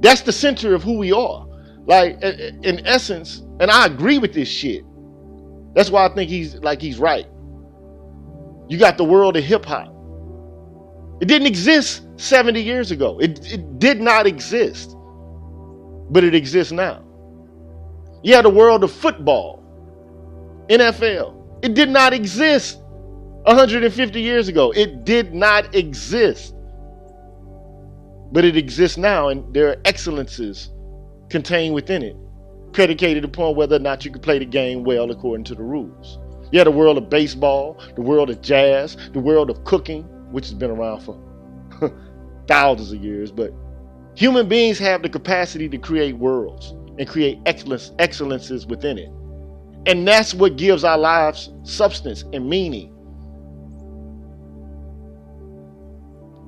That's the center of who we are. Like, in essence, and I agree with this shit. That's why I think he's right. You got the world of hip hop. It didn't exist 70 years ago. It did not exist. But it exists now. You have the world of football. NFL. It did not exist 150 years ago, it did not exist. But it exists now, and there are excellences contained within it, predicated upon whether or not you can play the game well according to the rules. You have the world of baseball, the world of jazz, the world of cooking, which has been around for thousands of years. But human beings have the capacity to create worlds and create excellences within it. And that's what gives our lives substance and meaning.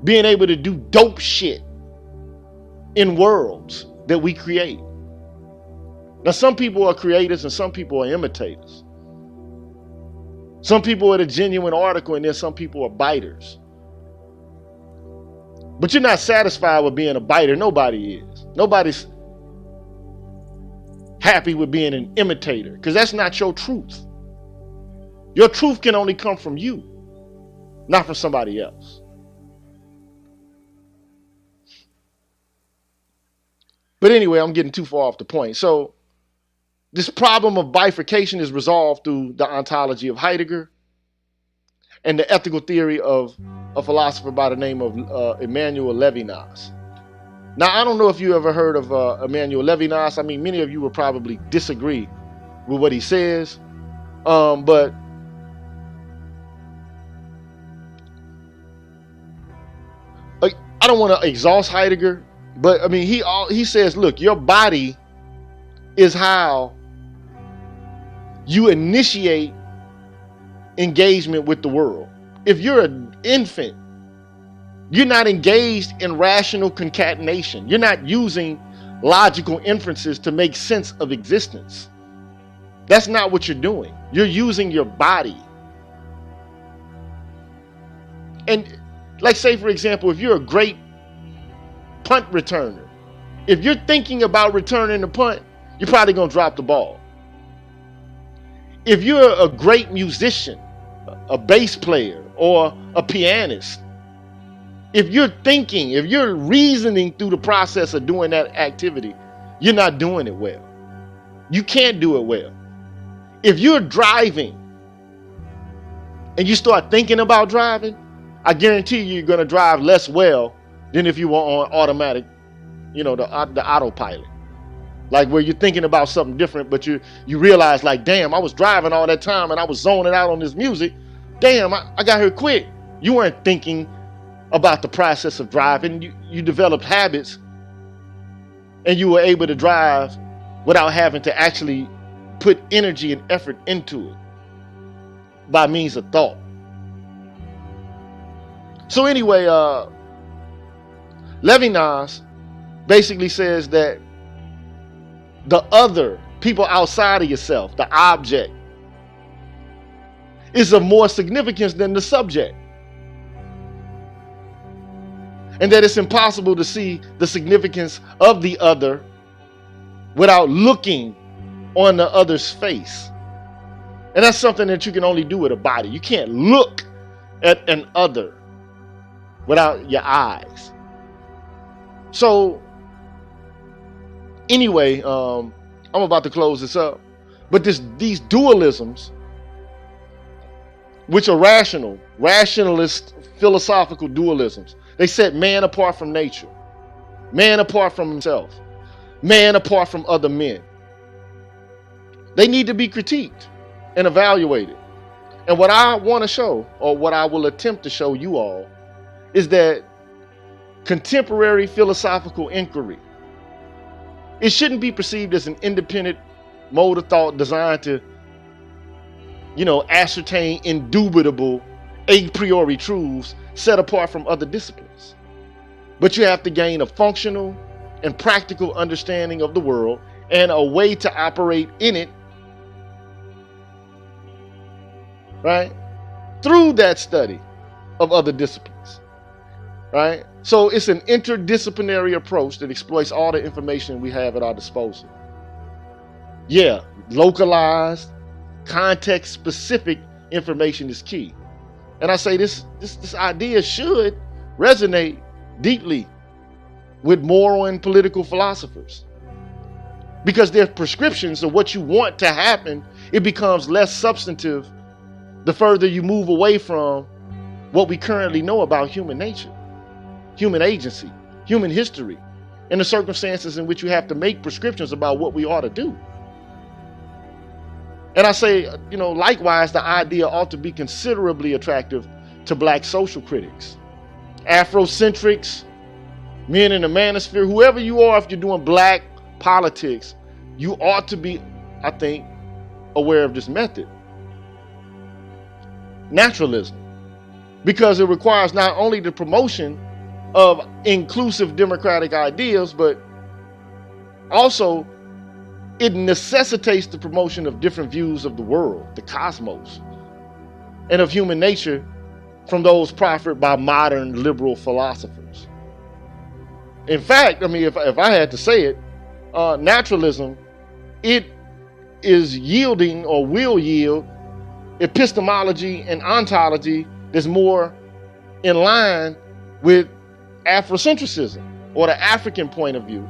Being able to do dope shit in worlds that we create. Now, some people are creators and some people are imitators. Some people are the genuine article, and then some people are biters. But you're not satisfied with being a biter. Nobody is. Nobody's happy with being an imitator, because that's not your truth. Your truth can only come from you, not from somebody else. But anyway, I'm getting too far off the point. So this problem of bifurcation is resolved through the ontology of Heidegger and the ethical theory of a philosopher by the name of Emmanuel Levinas. Now, I don't know if you ever heard of Emmanuel Levinas. I mean, many of you will probably disagree with what he says. But I don't want to exhaust Heidegger. But I mean, he says, look, your body is how you initiate engagement with the world. If you're an infant, you're not engaged in rational concatenation. You're not using logical inferences to make sense of existence. That's not what you're doing. You're using your body. And like, say, for example, if you're a great punt returner, if you're thinking about returning the punt, you're probably going to drop the ball. If you're a great musician, a bass player, or a pianist, if you're thinking, if you're reasoning through the process of doing that activity, you're not doing it well. You can't do it well. If you're driving and you start thinking about driving, I guarantee you're going to drive less well than if you were on automatic, the autopilot. Like where you're thinking about something different, but you realize, like, damn, I was driving all that time and I was zoning out on this music. Damn, I got here quick. You weren't thinking about the process of driving. You developed habits and you were able to drive without having to actually put energy and effort into it by means of thought. So anyway, Levinas basically says that the other, people outside of yourself, the object, is of more significance than the subject. And that it's impossible to see the significance of the other without looking on the other's face. And that's something that you can only do with a body. You can't look at an other without your eyes. So anyway, I'm about to close this up. But these dualisms, which are rationalist philosophical dualisms, they set man apart from nature, man apart from himself, man apart from other men. They need to be critiqued and evaluated. And what I want to show, or what I will attempt to show you all, is that contemporary philosophical inquiry, it shouldn't be perceived as an independent mode of thought designed to, ascertain indubitable a priori truths set apart from other disciplines. But you have to gain a functional and practical understanding of the world and a way to operate in it, right, through that study of other disciplines, right? So it's an interdisciplinary approach that exploits all the information we have at our disposal. Yeah, localized, context-specific information is key. And I say this idea should resonate deeply with moral and political philosophers, because their prescriptions of what you want to happen, it becomes less substantive the further you move away from what we currently know about human nature, human agency, human history, and the circumstances in which you have to make prescriptions about what we ought to do. And I say, likewise, the idea ought to be considerably attractive to black social critics, Afrocentrics, men in the manosphere, whoever you are. If you're doing black politics, you ought to be, I think, aware of this method. Naturalism, because it requires not only the promotion of inclusive democratic ideals, but also it necessitates the promotion of different views of the world, the cosmos, and of human nature from those proffered by modern liberal philosophers. In fact, if I had to say it, naturalism, it is yielding or will yield epistemology and ontology that's more in line with Afrocentrism or the African point of view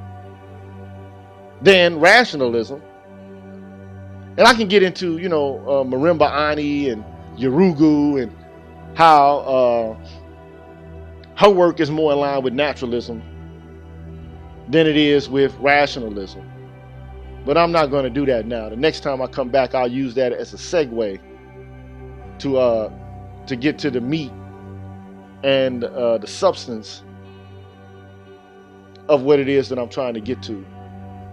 than rationalism. And I can get into, Marimba Ani and Yurugu and how her work is more in line with naturalism than it is with rationalism. But I'm not going to do that now. The next time I come back, I'll use that as a segue to get to the meat and the substance of what it is that I'm trying to get to.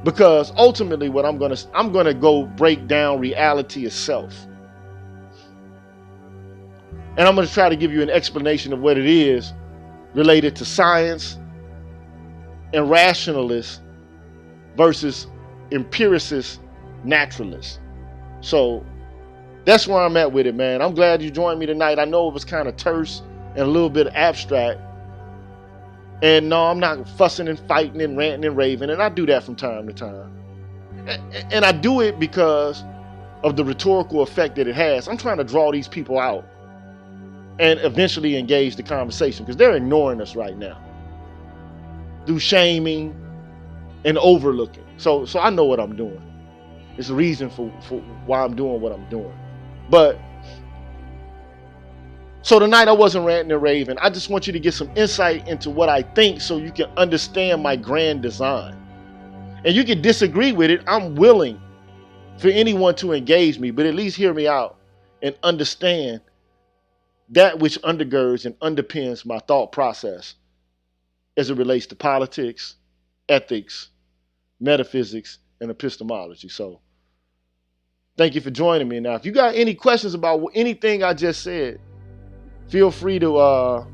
Because ultimately what I'm gonna go break down reality itself. And I'm gonna try to give you an explanation of what it is related to science and rationalists versus empiricist naturalists. So that's where I'm at with it, man. I'm glad you joined me tonight. I know it was kind of terse and a little bit abstract. And no, I'm not fussing and fighting and ranting and raving. And I do that from time to time. And I do it because of the rhetorical effect that it has. I'm trying to draw these people out and eventually engage the conversation, because they're ignoring us right now through shaming and overlooking. So I know what I'm doing. It's a reason for why I'm doing what I'm doing. But so tonight I wasn't ranting and raving. I just want you to get some insight into what I think so you can understand my grand design. And you can disagree with it. I'm willing for anyone to engage me, but at least hear me out and understand that which undergirds and underpins my thought process as it relates to politics, ethics, metaphysics, and epistemology. So thank you for joining me. Now, if you got any questions about anything I just said, feel free to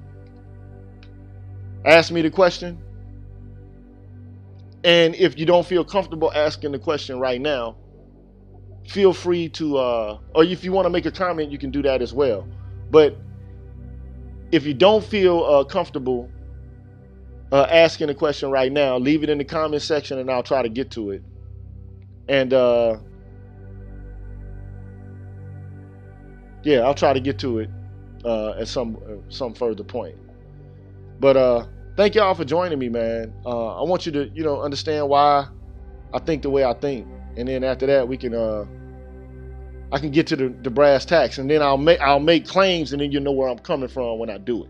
ask me the question. And if you don't feel comfortable asking the question right now, feel free to, or if you want to make a comment, you can do that as well. But if you don't feel comfortable asking the question right now, leave it in the comment section and I'll try to get to it. And yeah, I'll try to get to it at some further point. But thank y'all for joining me, man. I want you to understand why I think the way I think, and then after that we can I can get to the brass tacks, and then I'll make claims, and then you know where I'm coming from when I do it.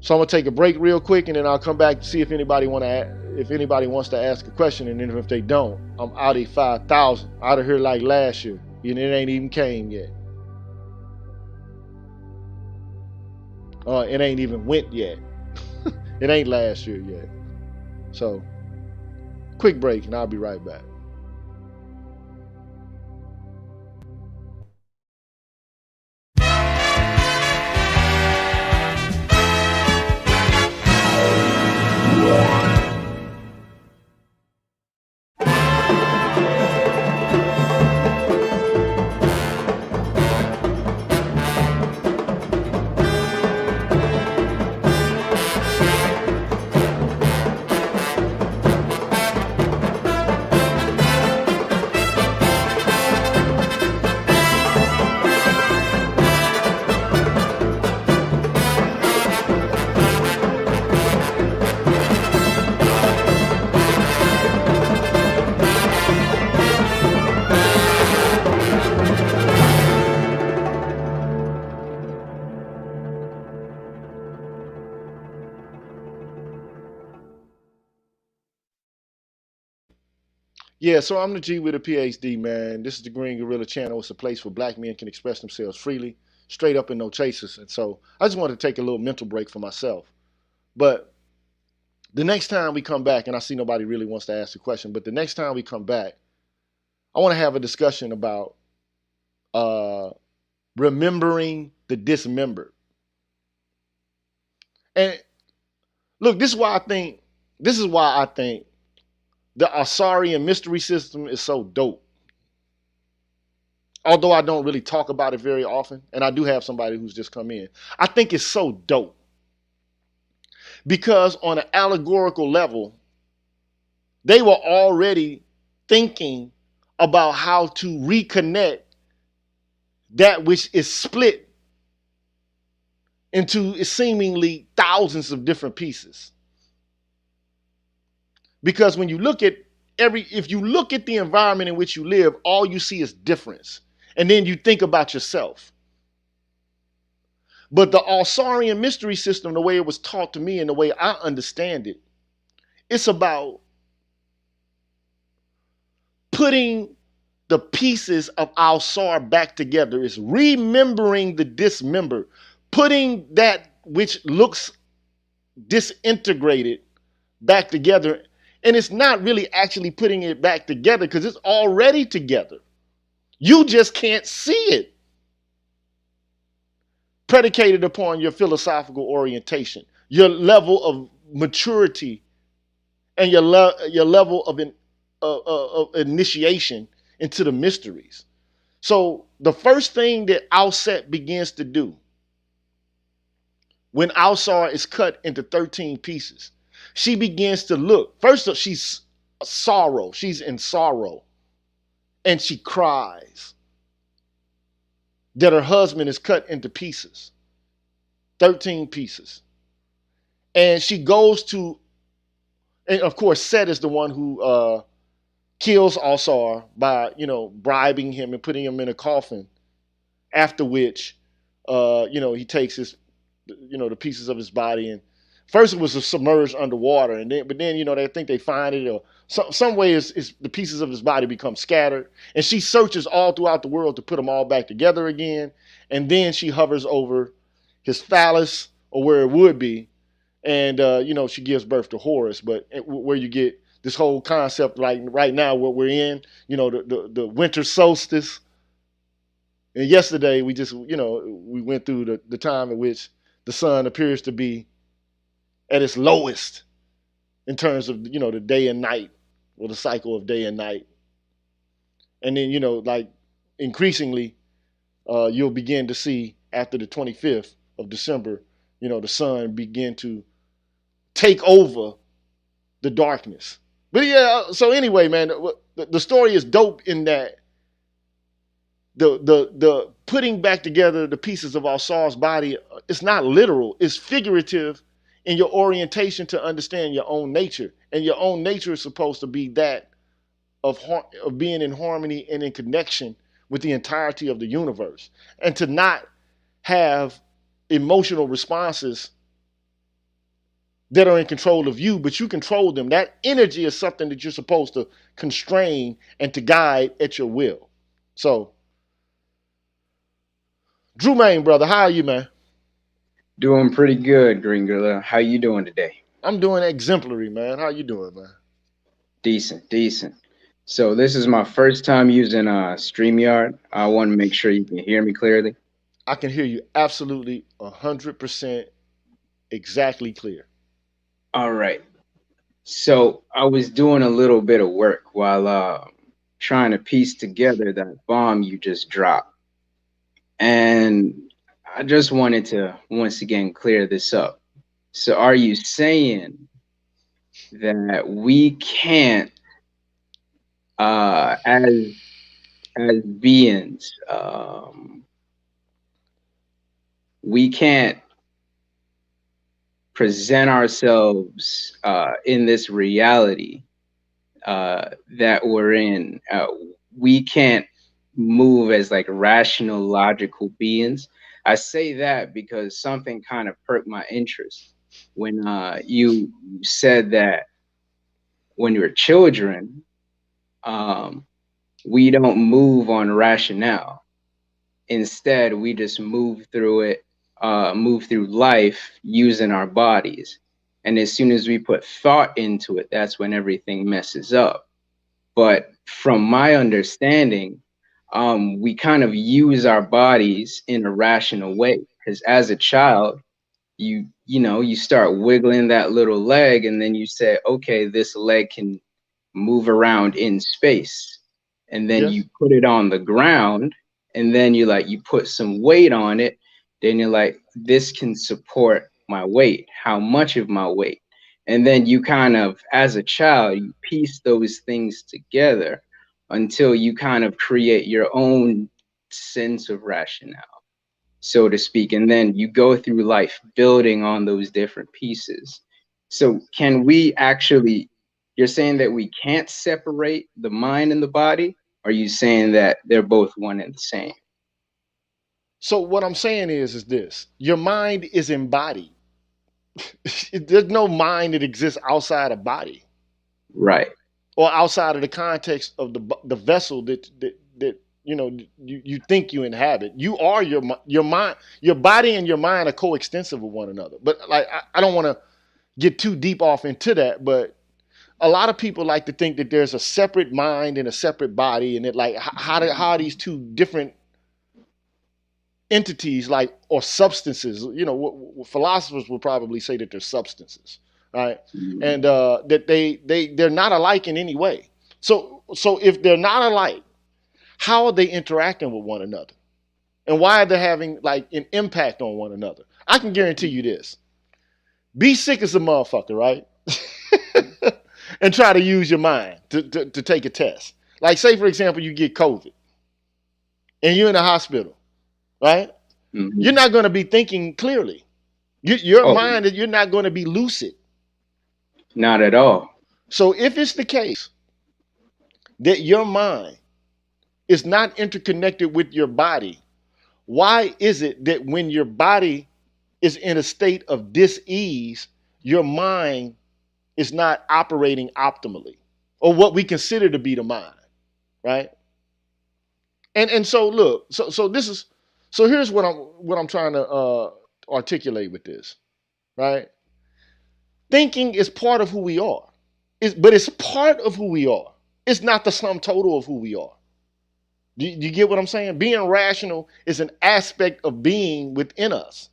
So I'm gonna take a break real quick, and then I'll come back to see if anybody wants to ask a question, and then if they don't, I'm out of 5,000 out of here like last year, and it ain't even came yet. It ain't even went yet. It ain't last year yet. So, quick break, and I'll be right back. Yeah, so I'm the G with a PhD, man. This is the Green Gorilla Channel. It's a place where black men can express themselves freely, straight up and no chasers. And so I just wanted to take a little mental break for myself. But the next time we come back, and I see nobody really wants to ask the question, but the next time we come back, I want to have a discussion about uh, remembering the dismembered. And look, this is why I think the Asarian mystery system is so dope. Although I don't really talk about it very often, and I do have somebody who's just come in. I think it's so dope because on an allegorical level, they were already thinking about how to reconnect that which is split into seemingly thousands of different pieces. Because when you look at if you look at the environment in which you live, all you see is difference. And then you think about yourself. But the Alsarian mystery system, the way it was taught to me and the way I understand it, it's about putting the pieces of Alsar back together. It's remembering the dismembered, putting that which looks disintegrated back together. And it's not really actually putting it back together because it's already together. You just can't see it. Predicated upon your philosophical orientation, your level of maturity, and your level of initiation into the mysteries. So the first thing that Alset begins to do when Alsar is cut into 13 pieces, she begins to look. First, she's sorrow. She's in sorrow, and she cries that her husband is cut into pieces, 13 pieces. And she goes to, and of course, Set is the one who kills Alsar by, bribing him and putting him in a coffin. After which, he takes the pieces of his body, and first it was submerged underwater, but then they think they find it, or some way is the pieces of his body become scattered, and she searches all throughout the world to put them all back together again, and then she hovers over his phallus, or where it would be, and she gives birth to Horus. But where you get this whole concept, like right now, what we're in, the winter solstice. And yesterday we just, we went through the time in which the sun appears to be at its lowest in terms of, the day and night, or the cycle of day and night. And then, like increasingly, you'll begin to see after the 25th of December, the sun begin to take over the darkness. But yeah, so anyway, man, the story is dope in that the putting back together the pieces of Alsar's body, it's not literal, it's figurative in your orientation to understand your own nature. And your own nature is supposed to be that of being in harmony and in connection with the entirety of the universe, and to not have emotional responses that are in control of you, but you control them. That energy is something that you're supposed to constrain and to guide at your will. So, Drew Main, brother, how are you, man? Doing pretty good, Green Gorilla. How you doing today? I'm doing exemplary, man. How you doing, man? Decent, decent. So this is my first time using StreamYard. I want to make sure you can hear me clearly. I can hear you absolutely 100% exactly clear. All right. So I was doing a little bit of work while trying to piece together that bomb you just dropped. And I just wanted to once again clear this up. So are you saying that we can't as beings we can't present ourselves in this reality that we're in. We can't move as like rational, logical beings. I say that because something kind of perked my interest when you said that when you were children, um, we don't move on rationale. Instead, we just move through life using our bodies. And as soon as we put thought into it, that's when everything messes up. But from my understanding, we kind of use our bodies in a rational way. Because as a child, you start wiggling that little leg, and then you say, okay, this leg can move around in space, and then you Yes. put it on the ground, and then you put some weight on it, then you're like, this can support my weight, how much of my weight? And then you kind of, as a child, you piece those things together until you kind of create your own sense of rationale, so to speak. And then you go through life building on those different pieces. So, can we actually, you're saying that we can't separate the mind and the body? Or are you saying that they're both one and the same? So what I'm saying is this: your mind is embodied. There's no mind that exists outside of body Right. or outside of the context of the vessel that you think you inhabit. You are your mind. Your body and your mind are coextensive with one another. But like I don't want to get too deep off into that, but a lot of people like to think that there's a separate mind and a separate body, and that like how are these two different entities, like, or substances? Philosophers will probably say that they're substances, right? Mm. And that they're not alike in any way. So if they're not alike, how are they interacting with one another, and why are they having like an impact on one another? I can guarantee you this: be sick as a motherfucker, right? And try to use your mind to take a test. Like, say, for example, you get COVID and you're in the hospital, right? Mhm. You're not going to be thinking clearly. Your Oh, mind, you're not going to be lucid. not at all. So if it's the case that your mind is not interconnected with your body, why is it that when your body is in a state of dis-ease, your mind is not operating optimally, or what we consider to be the mind, right? And so look, so this is, so here's what I'm trying to articulate with this, right? Thinking is part of who we are. But it's part of who we are. It's not the sum total of who we are. Do you get what I'm saying? Being rational is an aspect of being within us.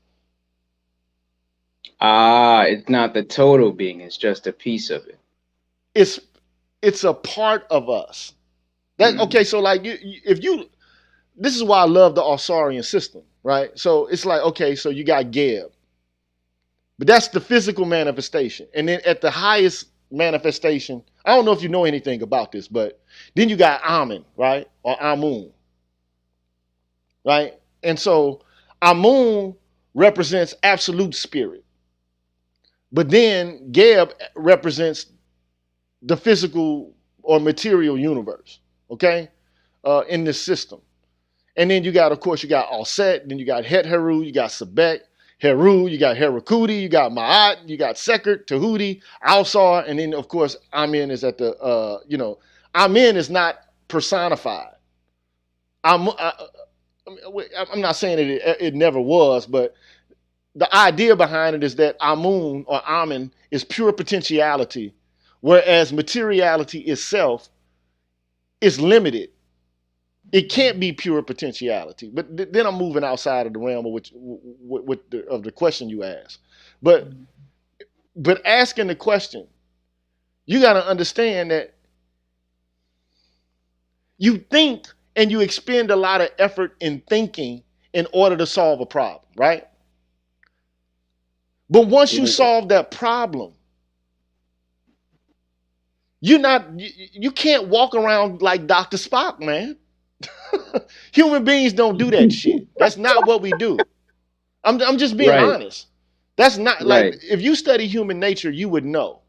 Ah, it's not the total being, it's just a piece of it. It's it's a part of us. That Mm. okay? So like if you, this is why I love the Ausarian system, right? So it's like, okay, so you got Geb, but that's the physical manifestation, and then at the highest manifestation, I don't know if you know anything about this, but then you got Amun, right, or Amun, right? And so Amun represents absolute spirit, but then Geb represents the physical or material universe, okay, in this system. And then you got, of course, you got Alset, then you got Het Heru, you got Sebek, Heru, you got Herakudi, you got Ma'at, you got Sekert, Tahuti, Alsar, and then, of course, Amen is at the, Amen is not personified. I'm not saying that it never was, but the idea behind it is that Amun or Amen is pure potentiality, whereas materiality itself is limited. It can't be pure potentiality. But then I'm moving outside of the realm of of the question you asked. But asking the question, you got to understand that you think and you expend a lot of effort in thinking in order to solve a problem, right? But once you Yeah. solve that problem, you can't walk around like Dr. Spock, man. Human beings don't do that shit. That's not what we do. I'm just being Right, honest. That's not like, right. if you study human nature, you would know.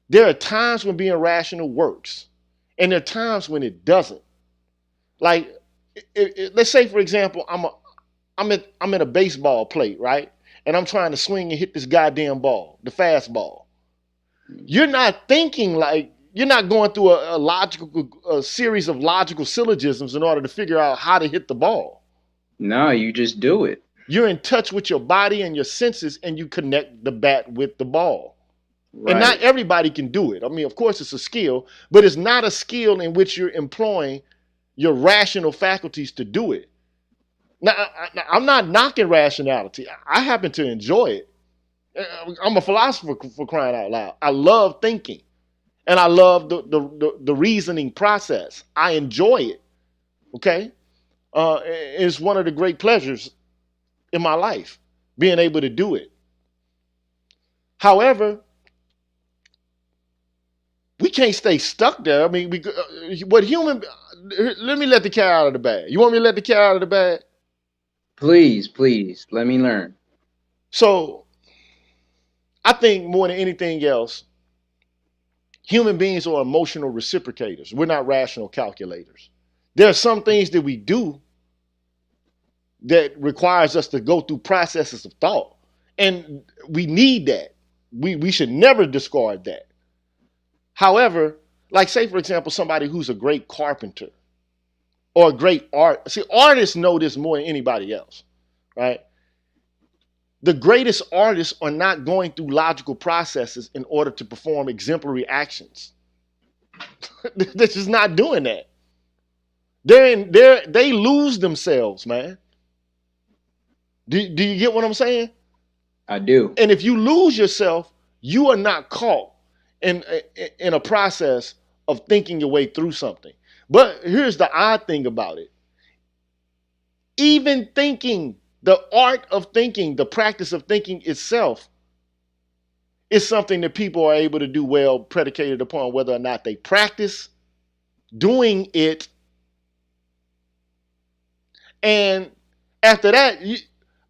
There are times when being rational works, and there are times when it doesn't. Like, let's say, for example, I'm in a baseball plate, right? And I'm trying to swing and hit this goddamn ball, the fastball. You're not thinking like you're not going through a series of logical syllogisms in order to figure out how to hit the ball. No, you just do it. You're in touch with your body and your senses, and you connect the bat with the ball. And not Right. everybody can do it. I mean, of course, it's a skill, but it's not a skill in which you're employing your rational faculties to do it. Now, I'm not knocking rationality. I happen to enjoy it. I'm a philosopher, for crying out loud. I love thinking, and I love the reasoning process. I enjoy it. Okay, it's one of the great pleasures in my life, being able to do it. However, we can't stay stuck there. I mean, what human? Let me let the cat out of the bag. You want me to let the cat out of the bag? Please, please, let me learn. So, I think more than anything else, human beings are emotional reciprocators. We're not rational calculators. There are some things that we do that requires us to go through processes of thought, and we need that. We should never discard that. However, like say for example, somebody who's a great carpenter or a great art. See, artists know this more than anybody else, right? The greatest artists are not going through logical processes in order to perform exemplary actions. They're just not doing that. They lose themselves, man. Do you get what I'm saying? I do. And if you lose yourself, you are not caught in a process of thinking your way through something. But here's the odd thing about it. Even thinking, the art of thinking, the practice of thinking itself is something that people are able to do well, predicated upon whether or not they practice doing it. And after that,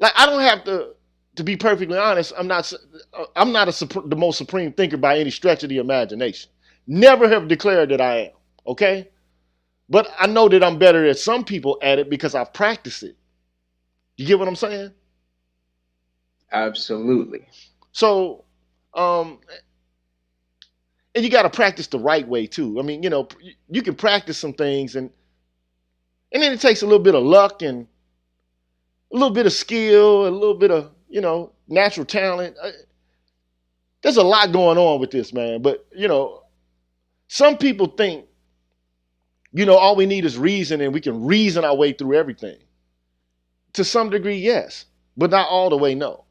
I don't have to be perfectly honest, I'm not the most supreme thinker by any stretch of the imagination. Never have declared that I am, okay? But I know that I'm better than some people at it because I've practiced it. You get what I'm saying? Absolutely. So, and you got to practice the right way too. I mean, you can practice some things and then it takes a little bit of luck and a little bit of skill, a little bit of, natural talent. There's a lot going on with this, man. But, some people think, all we need is reason and we can reason our way through everything. To some degree, yes, but not all the way, no.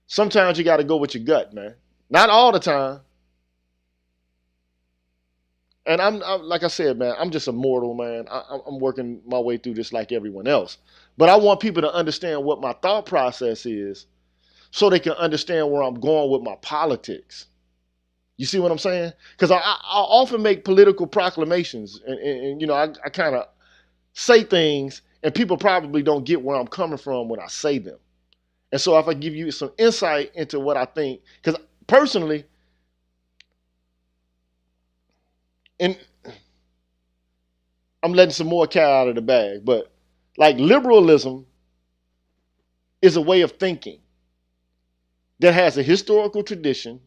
Sometimes you got to go with your gut, man. Not all the time. And I'm like I said, man, I'm just a mortal, man. I'm working my way through this like everyone else. But I want people to understand what my thought process is so they can understand where I'm going with my politics. You see what I'm saying? Because I often make political proclamations and I kind of say things and people probably don't get where I'm coming from when I say them. And so if I give you some insight into what I think, because personally, and I'm letting some more cat out of the bag, but like liberalism is a way of thinking that has a historical tradition.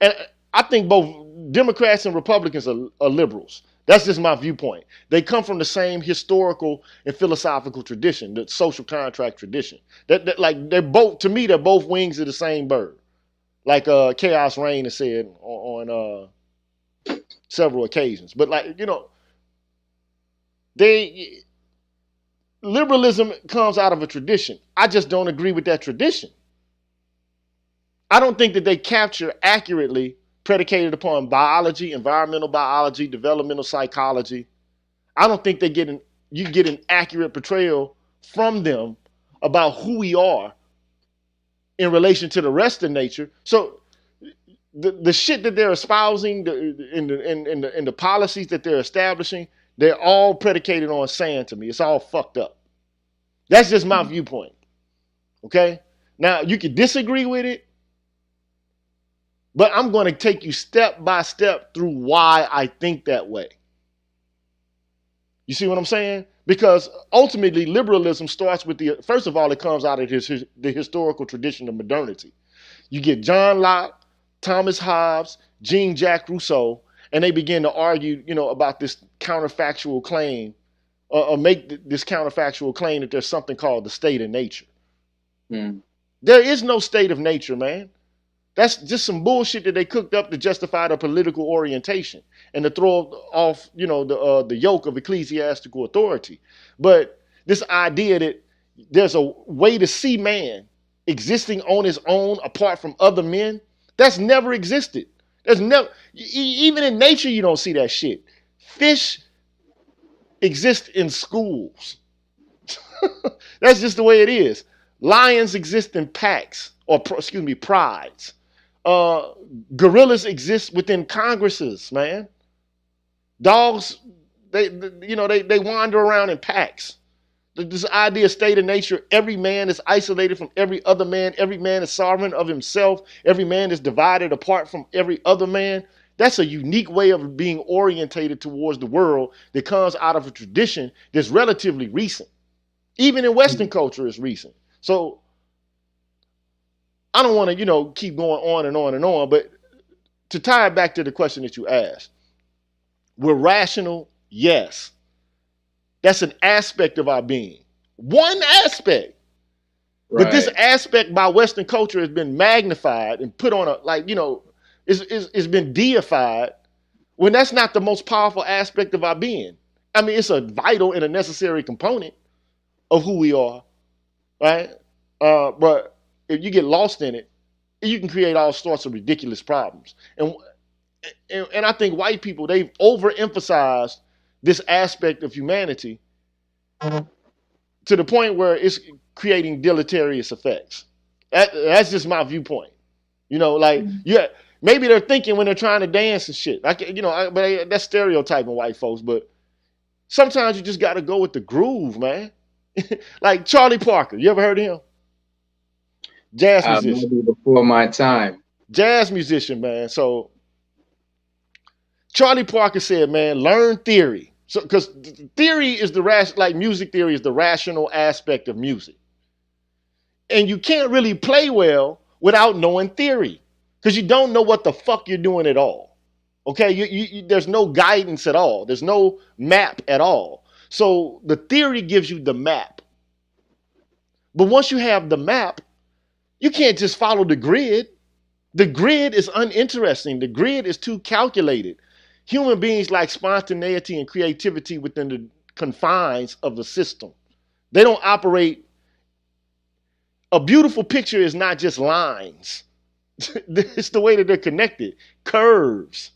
And I think both Democrats and Republicans are liberals. That's just my viewpoint. They come from the same historical and philosophical tradition, the social contract tradition. Like they're both, to me, they're both wings of the same bird. Like Chaos Rain has said on several occasions. But liberalism comes out of a tradition. I just don't agree with that tradition. I don't think that they capture accurately, predicated upon biology, environmental biology, developmental psychology. I don't think you get an accurate portrayal from them about who we are in relation to the rest of nature. So the shit that they're espousing, in the policies that they're establishing, they're all predicated on sand to me. It's all fucked up. That's just my viewpoint. Okay? Now, you can disagree with it, but I'm going to take you step by step through why I think that way. You see what I'm saying? Because ultimately, liberalism starts with first of all, it comes out of the historical tradition of modernity. You get John Locke, Thomas Hobbes, Jean-Jacques Rousseau, and they begin to argue, about this counterfactual claim, or make this counterfactual claim that there's something called the state of nature. Mm. There is no state of nature, man. That's just some bullshit that they cooked up to justify their political orientation and to throw off, the yoke of ecclesiastical authority. But this idea that there's a way to see man existing on his own apart from other men, that's never existed. There's never, even in nature, you don't see that shit. Fish exist in schools. That's just the way it is. Lions exist in packs, or prides. Gorillas exist within congresses, man. Dogs, they wander around in packs. This idea of state of nature, every man is isolated from every other man. Every man is sovereign of himself. Every man is divided apart from every other man. That's a unique way of being orientated towards the world that comes out of a tradition that's relatively recent. Even in Western culture, it's recent. So I don't want to, keep going on and on and on, but to tie it back to the question that you asked, we're rational, yes. That's an aspect of our being. One aspect. Right. But this aspect by Western culture has been magnified and put on it's been deified when that's not the most powerful aspect of our being. I mean, it's a vital and a necessary component of who we are, right? But if you get lost in it, you can create all sorts of ridiculous problems. And I think white people, they've overemphasized this aspect of humanity to the point where it's creating deleterious effects. That's just my viewpoint. Maybe they're thinking when they're trying to dance and shit. But that's stereotyping white folks. But sometimes you just got to go with the groove, man. Like Charlie Parker, you ever heard of him? Jazz musician. Maybe before my time. Jazz musician, man. So Charlie Parker said, man, learn theory. So, because theory is music theory is the rational aspect of music. And you can't really play well without knowing theory. Because you don't know what the fuck you're doing at all. Okay? There's no guidance at all. There's no map at all. So the theory gives you the map. But once you have the map, you can't just follow the grid. The grid is uninteresting. The grid is too calculated. Human beings like spontaneity and creativity within the confines of the system. They don't operate. A beautiful picture is not just lines. It's the way that they're connected. Curves.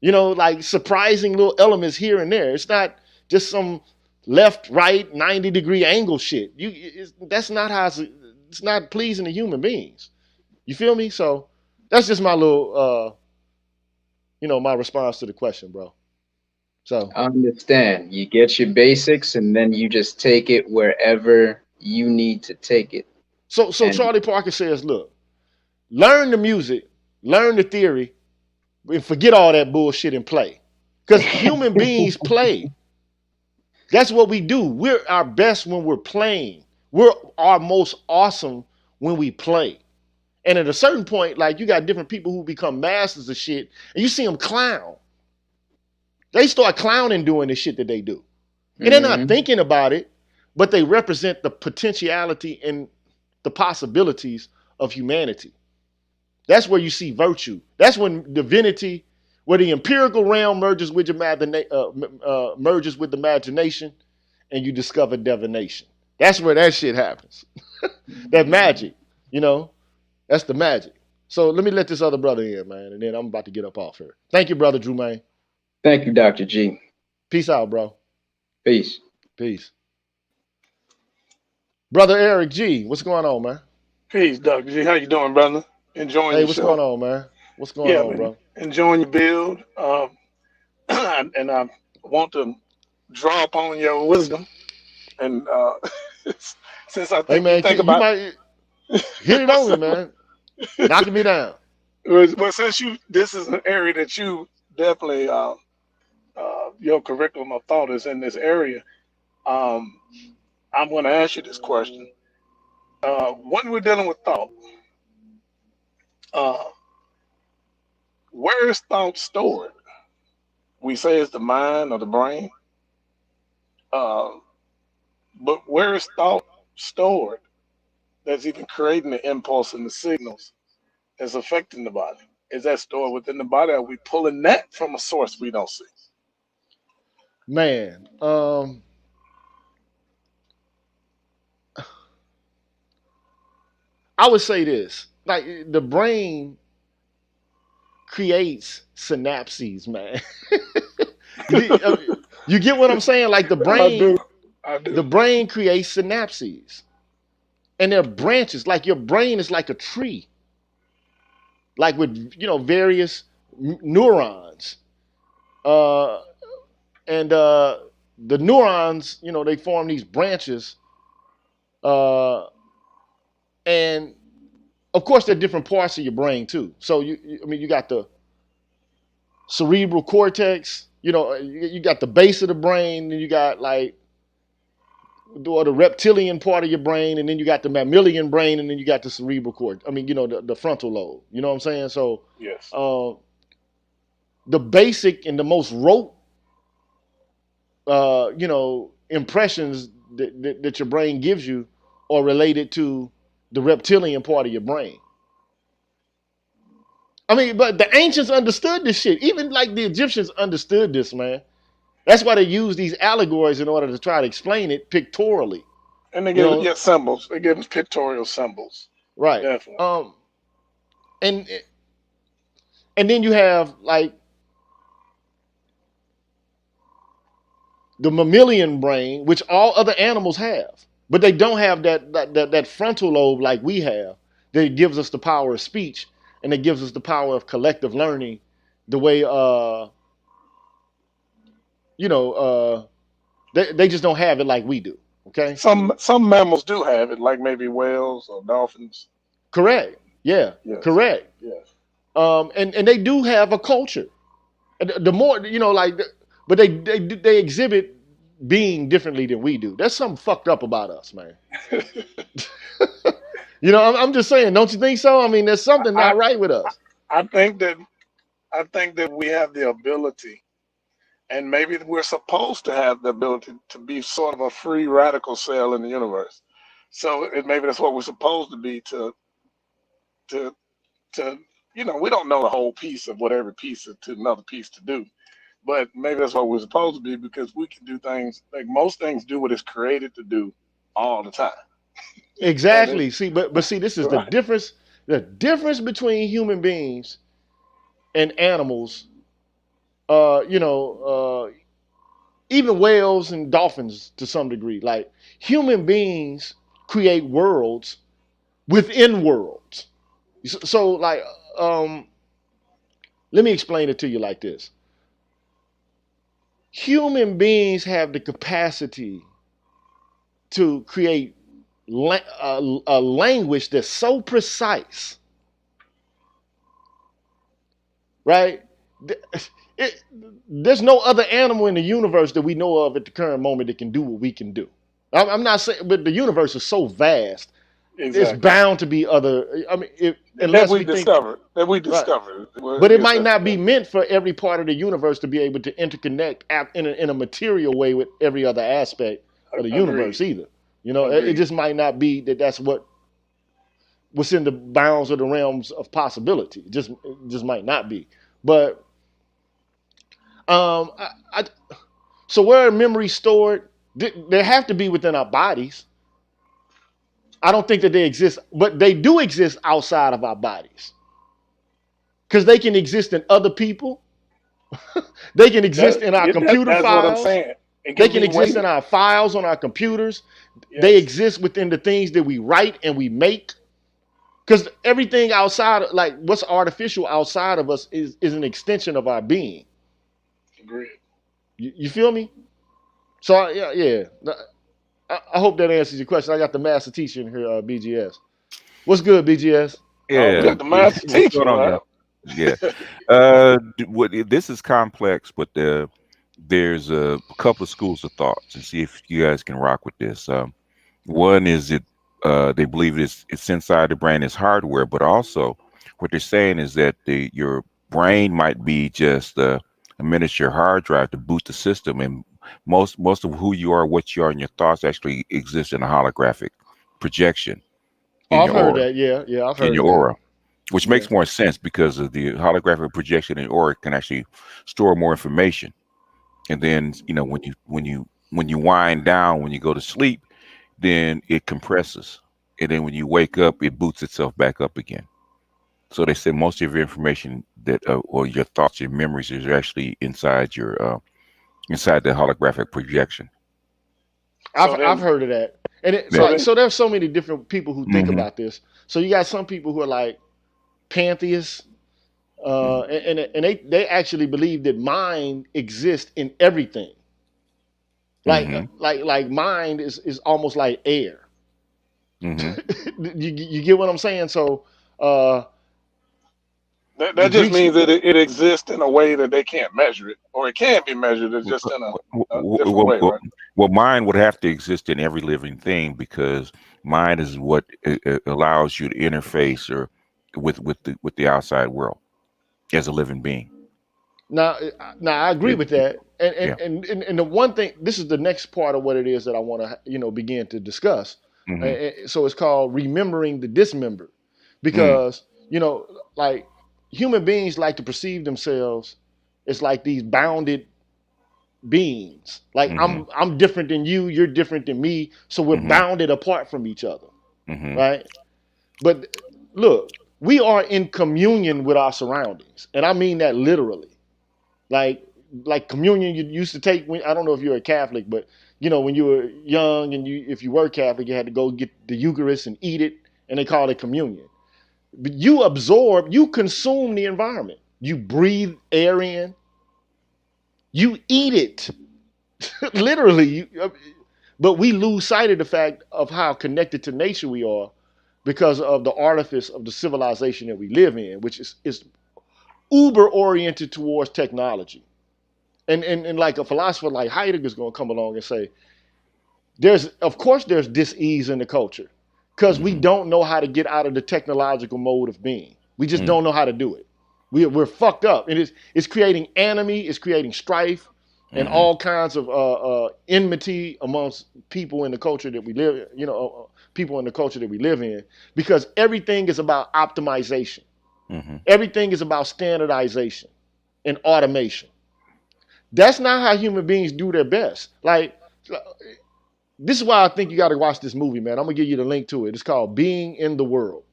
Like surprising little elements here and there. It's not just some left, right, 90-degree angle shit. That's not how it's not pleasing to human beings. You feel me? So that's just my little my response to the question, bro. So I understand. You get your basics and then you just take it wherever you need to take it. So Charlie Parker says, look, learn the music, learn the theory, and forget all that bullshit and play. Because human beings play. That's what we do. We're our best when we're playing. We're our most awesome when we play. And at a certain point, like, you got different people who become masters of shit, and you see them clown. They start clowning doing the shit that they do. And they're not thinking about it, but they represent the potentiality and the possibilities of humanity. That's where you see virtue. That's when divinity, where the empirical realm merges with the imagination, and you discover divination. That's where that shit happens. That magic, that's the magic. So let me let this other brother in, man, and then I'm about to get up off here. Thank you, brother Drew, man. Thank you, Dr. G. Peace out, bro. Peace. Peace. Brother Eric G, what's going on, man? Peace, Dr. G. How you doing, brother? Enjoying Hey, yourself? What's going on, man? What's going on, man. bro? Enjoying your build. And I want to draw upon your wisdom. And since I think, hey, man, think you about might hit it on me, man. Knocking me down. well, since this is an area that you definitely your curriculum of thought is in this area. I'm going to ask you this question. When we're dealing with thought, where is thought stored? We say it's the mind or the brain, uh, but where is thought stored that's even creating the impulse and the signals that's affecting the body? Is that stored within the body? Or are we pulling that from a source we don't see? Man, I would say this: like the brain creates synapses, man. You get what I'm saying? Like I do. I the do. brain creates synapses, and they're branches. Like your brain is like a tree, like with various neurons, uh, and the neurons, they form these branches, uh, and of course, there are different parts of your brain too. So I mean, you got the cerebral cortex. You got the base of the brain, and you got like the reptilian part of your brain, and then you got the mammalian brain, and then you got the cerebral cortex. I mean, the frontal lobe. You know what I'm saying? So, Yes. uh, the basic and the most rote, impressions that your brain gives you are related to the reptilian part of your brain. I mean, but the ancients understood this shit. Even like the Egyptians understood this, man. That's why they use these allegories in order to try to explain it pictorially. And they You give, know, yeah, symbols. They give us pictorial symbols. right? Definitely. And and then you have like the mammalian brain, which all other animals have, but they don't have that frontal lobe like we have. That gives us the power of speech, and it gives us the power of collective learning, the way you know they just don't have it like we do. Okay. Some mammals do have it, like maybe whales or dolphins. Correct. Yeah. Yes. Correct. Yes. And they do have a culture. The more like, but they exhibit being differently than we do. That's something fucked up about us, man. I'm just saying. Don't you think so? I mean, there's something I not right with us. I think that we have the ability, and maybe we're supposed to have the ability to be sort of a free radical cell in the universe. So maybe that's what we're supposed to be to to we don't know the whole piece of what every piece is to another piece to do, but maybe that's what we're supposed to be because we can do things like most things do what it's created to do all the time. And Exactly. See, but see, this is the right, difference. The difference between human beings and animals. Uh, you know, even whales and dolphins to some degree. Like human beings create worlds within worlds. So like, um, let me explain it to you like this. Human beings have the capacity to create a language that's so precise, right? There's no other animal in the universe that we know of at the current moment that can do what we can do. I'm not saying, but the universe is so vast, it's exactly. bound to be other. I mean, That unless we we think, discovered. That we right? discovered. Well, But I it guess might that's not the be meant for every part of the universe to be able to interconnect in a material way with every other aspect of the universe agreed. either. It Agreed. just might not be that's what's in the bounds of the realms of possibility. It just might not be. But um, I, so where are memories stored? They have to be within our bodies. I don't think that they exist, but they do exist outside of our bodies because they can exist in other people. They can exist in our computer That's what I'm files. saying. It They can can be exist in weighted. our files on our computers. They Yes. exist within the things that we write and we make. Because everything outside, like what's artificial outside of us, is an extension of our being. Agreed. You feel me? So yeah. I hope that answers your question. I got the master teacher in here, BGS. What's good, BGS? Oh, we Yeah. got the master What's teacher. going on, Wow. y'all? Yeah. This is complex, but there's a couple of schools of thoughts, and see if you guys can rock with this. One is they believe it's inside the brain as hardware, but also what they're saying is that brain might be just a miniature hard drive to boot the system, and most of who you are, what you are, and your thoughts actually exist in a holographic projection Oh, in I've your heard aura, that. Yeah, yeah, I've in heard your of that. aura, which Yeah. makes more sense because of the holographic projection in aura can actually store more information. And then when you wind down, when you go to sleep, then it compresses, and then when you wake up, it boots itself back up again. So they say most of your information that or your thoughts, your memories, is actually inside the holographic projection. So I've then, heard of that, and it, Yeah. so like then, so there's so many different people who think Hmm. about this. So you got some people who are like pantheists, Hmm. and they actually believe that mind exists in everything. Hmm. Like mind is almost like air. Hmm. You get what I'm saying? So uh, the that just Greeks. means that it exists in a way that they can't measure it, or it can be measured. It's just in a different way, right? Well, mind would have to exist in every living thing because mind is what allows you to interface or with the outside world as a living being. Now, I agree It, with that, yeah. and the one thing, this is the next part of what it is that I want to begin to discuss. Hmm. So it's called remembering the dismembered, Mm. because like human beings like to perceive themselves as like these bounded beings. Like Hmm. I'm different than you, you're different than me, so we're Hmm. bounded apart from each other, Hmm. right? But look, we are in communion with our surroundings, and I mean that literally. like like communion you used to take when, I don't know if you're a Catholic, but when you were young and if you were Catholic, you had to go get the Eucharist and eat it, and they called it communion. But you consume the environment. You breathe air in, you eat it, literally. But we lose sight of the fact of how connected to nature we are because of the artifice of the civilization that we live in, which is uber oriented towards technology. And like a philosopher like Heidegger's going to come along and say, there's dis-ease in the culture because we Hmm. don't know how to get out of the technological mode of being. We just Mm. don't know how to do it. We're fucked up, and it's creating enemy, it's creating strife, and Hmm. all kinds of enmity amongst people in the culture that we live. People in the culture that we live in, because everything is about optimization. Hmm. Everything is about standardization and automation. That's not how human beings do their best. Like, this is why I think you got to watch this movie, man. I'm gonna give you the link to it. It's called Being in the World.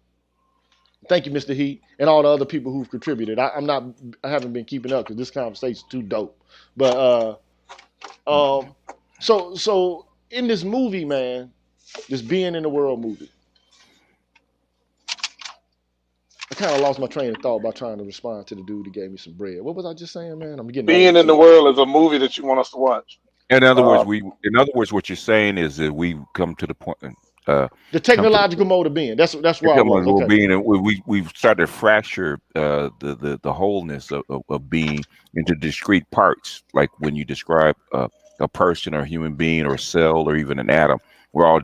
Thank you, Mr. Heat, and all the other people who've contributed. I haven't been keeping up because this conversation's too dope. But so in this movie, man, this Being in the World movie, I kind of lost my train of thought by trying to respond to the dude who gave me some bread. What was I just saying, man? I'm getting Being old in the too. World is a movie that you want us to watch. Uh, In other words, what you're saying is that we've come to the point, uh, The come to the technological mode of being. That's It where I come on was. well Okay. being, and we've started to fracture the wholeness of being into discrete parts. Like when you describe a person or a human being or a cell or even an atom, we're all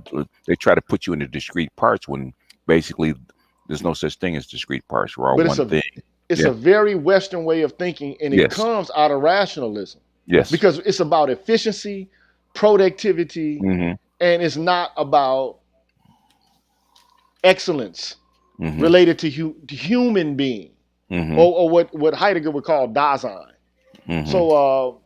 they try to put you into discrete parts when basically there's no such thing as discrete parts. We're all But one thing. it's Yeah. a very Western way of thinking, and it Yes. comes out of rationalism Yes. because it's about efficiency, productivity, Hmm. and it's not about excellence Hmm. related to human being, Hmm. or what Heidegger would call Dasein. Hmm. So,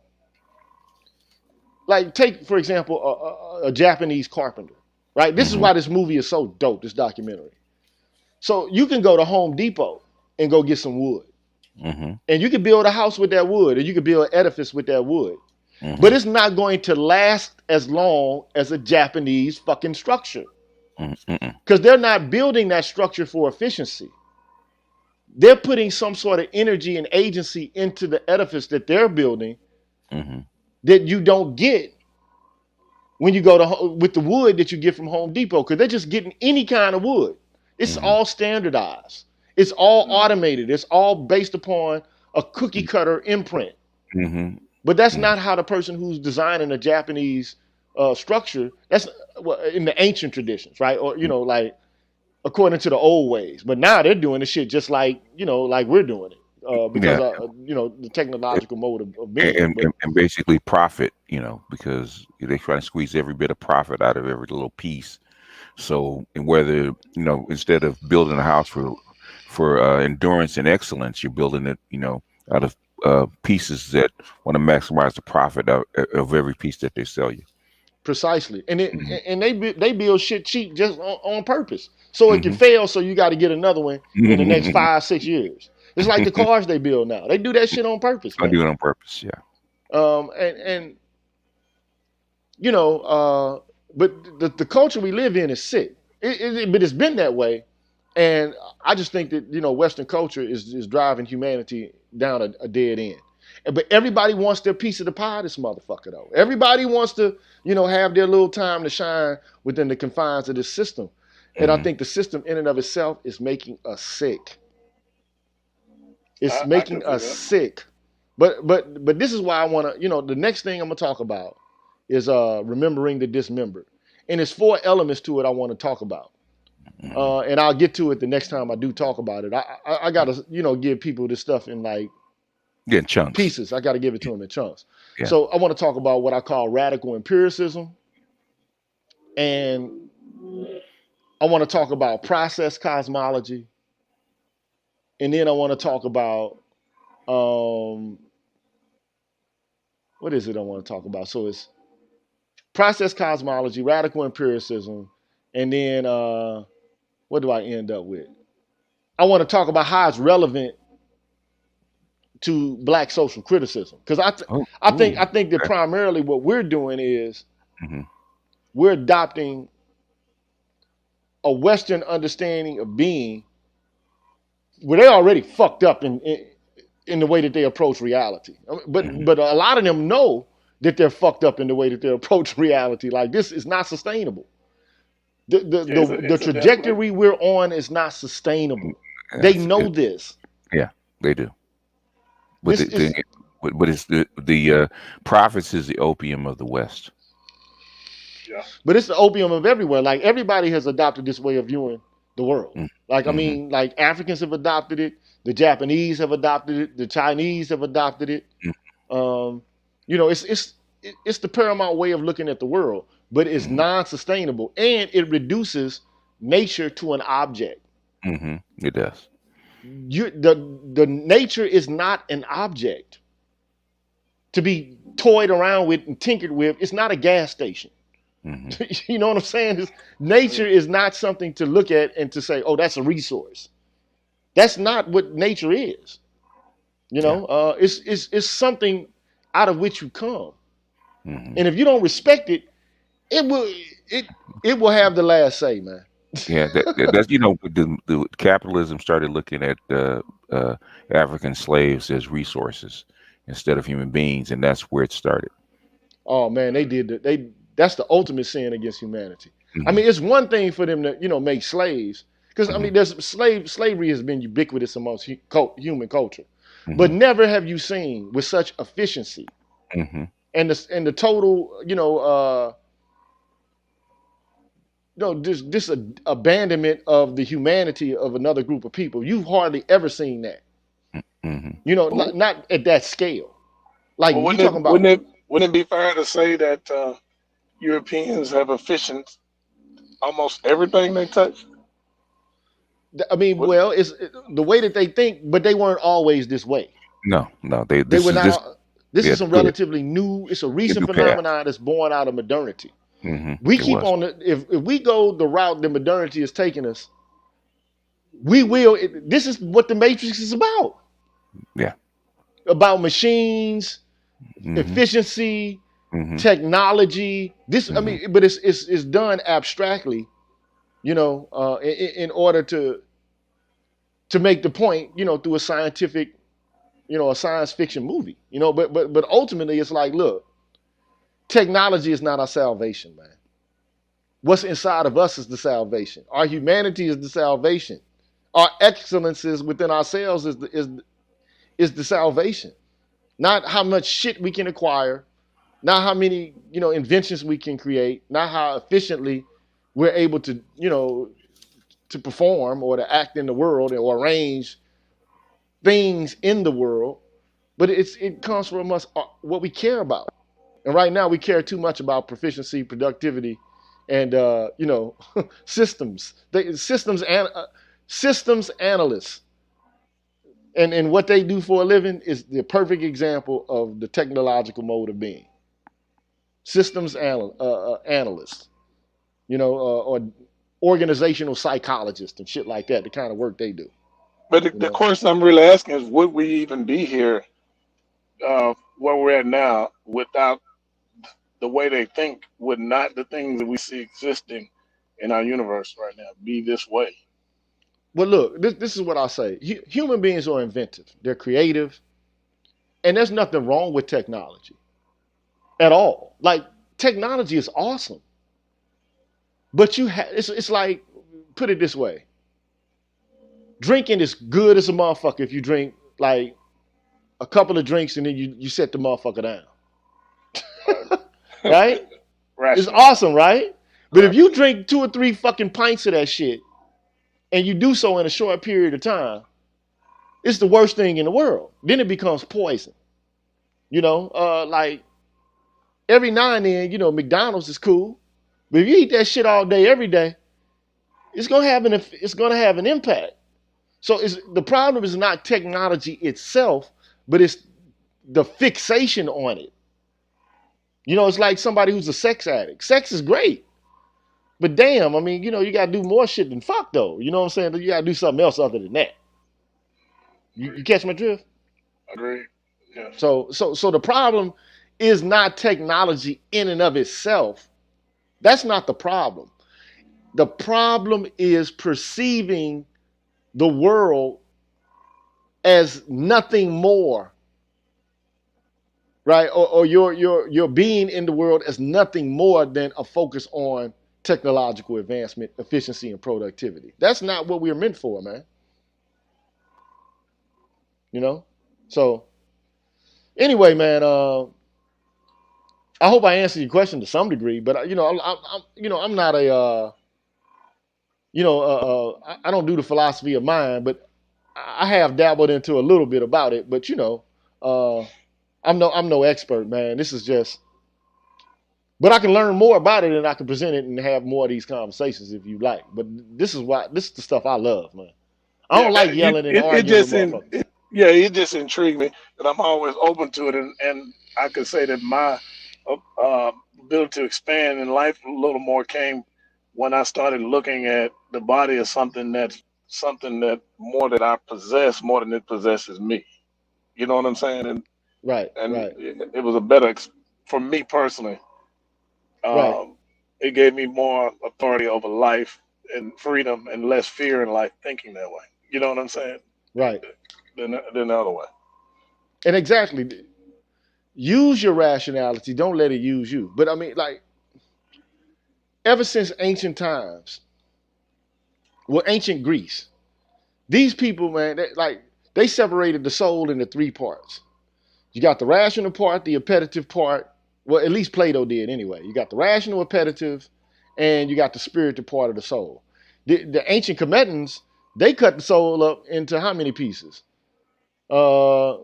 like, take for example a Japanese carpenter, right? This is Hmm. why this movie is so dope. This documentary. So you can go to Home Depot and go get some wood, Hmm. and you can build a house with that wood, or you can build an edifice with that wood. But Hmm. it's not going to last as long as a Japanese fucking structure Hmm. because they're not building that structure for efficiency. They're putting some sort of energy and agency into the edifice that they're building Hmm. that you don't get when you go with the wood that you get from Home Depot, because they're just getting any kind of wood. It's Hmm. all standardized. It's all automated. It's all based upon a cookie cutter imprint. Hmm. But that's not how the person who's designing a Japanese structure. That's in the ancient traditions, right? Or like according to the old ways. But now they're doing the shit just like like we're doing it. because Yeah, the technological mode of being. But and basically profit, because they try to squeeze every bit of profit out of every little piece. So, and whether instead of building a house for endurance and excellence, you're building it, out of pieces that want to maximize the profit of every piece that they sell you. precisely, and Hmm. they build shit cheap just on purpose, so it can Hmm. fail. So you got to get another one in the next 5-6 years. It's like the cars they build now. They do that shit on purpose, I man. do it on purpose. Yeah. And you know, but the culture we live in is sick. But it's been that way, and I just think that Western culture is driving humanity down a dead end. But everybody wants their piece of the pie, this motherfucker though. Everybody wants to have their little time to shine within the confines of this system, and I Hmm. think the system in and of itself is making us sick. It's I can making see us that. sick. But this is why I want to, the next thing I'm gonna talk about is remembering the dismembered, and there's 4 elements to it I want to talk about. Hmm. And I'll get to it the next time I do talk about it. I gotta give people this stuff in like Yeah, in chunks. pieces. I gotta give it to them in chunks. Yeah. So I want to talk about what I call radical empiricism, and I want to talk about process cosmology, and then I want to talk about um, what is it I want to talk about? So it's process cosmology, radical empiricism, and then what do I end up with? I want to talk about how it's relevant to Black social criticism because Oh, I ooh. think that Okay. primarily what we're doing is Hmm. we're adopting a Western understanding of being where they're already fucked up in the way that they approach reality. Hmm. But a lot of them know that they're fucked up in the way that they approach reality. Like this is not sustainable. Yeah, The it's a definite. trajectory we're on is not sustainable. They know this. Yeah, they do. But This is, but it's the profits is the opium of the West. Yeah. but it's the opium of everywhere. Like everybody has adopted this way of viewing the world. Like I Mm-hmm. mean, like Africans have adopted it, the Japanese have adopted it, the Chinese have adopted it. Um, it's the paramount way of looking at the world, but it's Mm-hmm. non-sustainable and it reduces nature to an object. Mm-hmm. It does. The nature is not an object to be toyed around with and tinkered with. It's not a gas station. Mm-hmm. You know what I'm saying? Nature is not something to look at and to say, oh, that's a resource. That's not what nature is. Yeah. It's something out of which you come. Mm-hmm. And if you don't respect it, it will it it will have the last say, man. Yeah. That's the capitalism started looking at uh, African slaves as resources instead of human beings, and that's where it started. Oh man, they did that. That's the ultimate sin against humanity. I Mm-hmm. mean, it's one thing for them to make slaves because I Mm-hmm. mean, there's slavery has been ubiquitous amongst human culture, but Mm-hmm. never have you seen with such efficiency Mm-hmm. and the total this abandonment of the humanity of another group of people. You've hardly ever seen that. Mm-hmm. Well, Not at that scale. Like well, you talking about. wouldn't it be fair to say that Europeans have efficient almost everything they touch? I mean, Wouldn't well, it's the way that they think, but they weren't always this way. No, no. They They this were is not. this. This Yeah, is some go ahead. relatively new. It's a A recent new path. phenomenon that's born out of modernity. Mm-hmm. We It keep was. on if we go the route that modernity is taking us, we will. This is what the Matrix is Yeah. about machines, Mm-hmm. efficiency, Mm-hmm. technology. This, I Mm-hmm. mean, but it's done abstractly, in order to make the point, through a scientific, a science fiction movie, but ultimately it's like, look, technology is not our salvation, man. What's inside of us is the salvation. Our humanity is the salvation. Our excellences within ourselves is the salvation. Not how much shit we can acquire, not how many inventions we can create, not how efficiently we're able to perform or to act in the world or arrange things in the world, but it comes from us what we care about. And right now we care too much about proficiency, productivity, and systems. Systems analysts and what they do for a living is the perfect example of the technological mode of being. Systems analysts, or organizational psychologists and shit like that. The kind of work they do. But You the know, question I'm really asking is, would we even be here where we're at now without the way they think? Would not the things that we see existing in our universe right now be this way? well, look, this is what I say. Human beings are inventive. They're creative, and there's nothing wrong with technology at all. Like technology is awesome, but it's like, put it this way: drinking is good as a motherfucker if you drink like a couple of drinks and then you set the motherfucker down, right? It's Rational. awesome, right? But if Right. you drink 2 or 3 fucking pints of that shit and you do so in a short period of time, it's the worst thing in the world. Then it becomes poison. Like every now and then, McDonald's is cool, but if you eat that shit all day, every day, it's gonna have an impact. So the problem is not technology itself, but it's the fixation on it. It's like somebody who's a sex addict. Sex is great, but damn, I mean, you got to do more shit than fuck, though. You know what I'm saying? You got to do something else other than that. You catch my drift? Agreed. Yes. So the problem is not technology in and of itself. That's not the problem. The problem is perceiving the world as nothing more, right? Or your being in the world as nothing more than a focus on technological advancement, efficiency, and productivity. That's not what we're meant for, man. So anyway, man, I hope I answered your question to some degree, but I'm not I don't do the philosophy of mind, but I have dabbled into a little bit about it. But uh, I'm no expert, man. This is just, but I can learn more about it and I can present it and have more of these conversations if you like. But this is the stuff I love, man. I Yeah, don't like yelling and it arguing with just motherfuckers. yeah, it just intrigued me, and I'm always open to it, and I could say that my uh, ability to expand in life a little more came when I started looking at the body as something that more that I possess more than it possesses me. You know what I'm saying? Right, And right, it was a better for me personally. right, Um, it gave me more authority over life and freedom and less fear in life thinking that way. You know what I'm saying? right. Than the other way. And exactly, use your rationality. Don't let it use you. But I mean, like, ever since ancient times, well, ancient Greece, these people, man, they separated the soul into 3 parts. You got the rational part, the appetitive part. Well, at least Plato did anyway. You got the rational, appetitive, and you got the spiritual part of the soul. The ancient Commetans, they cut the soul up into how many pieces? Uh,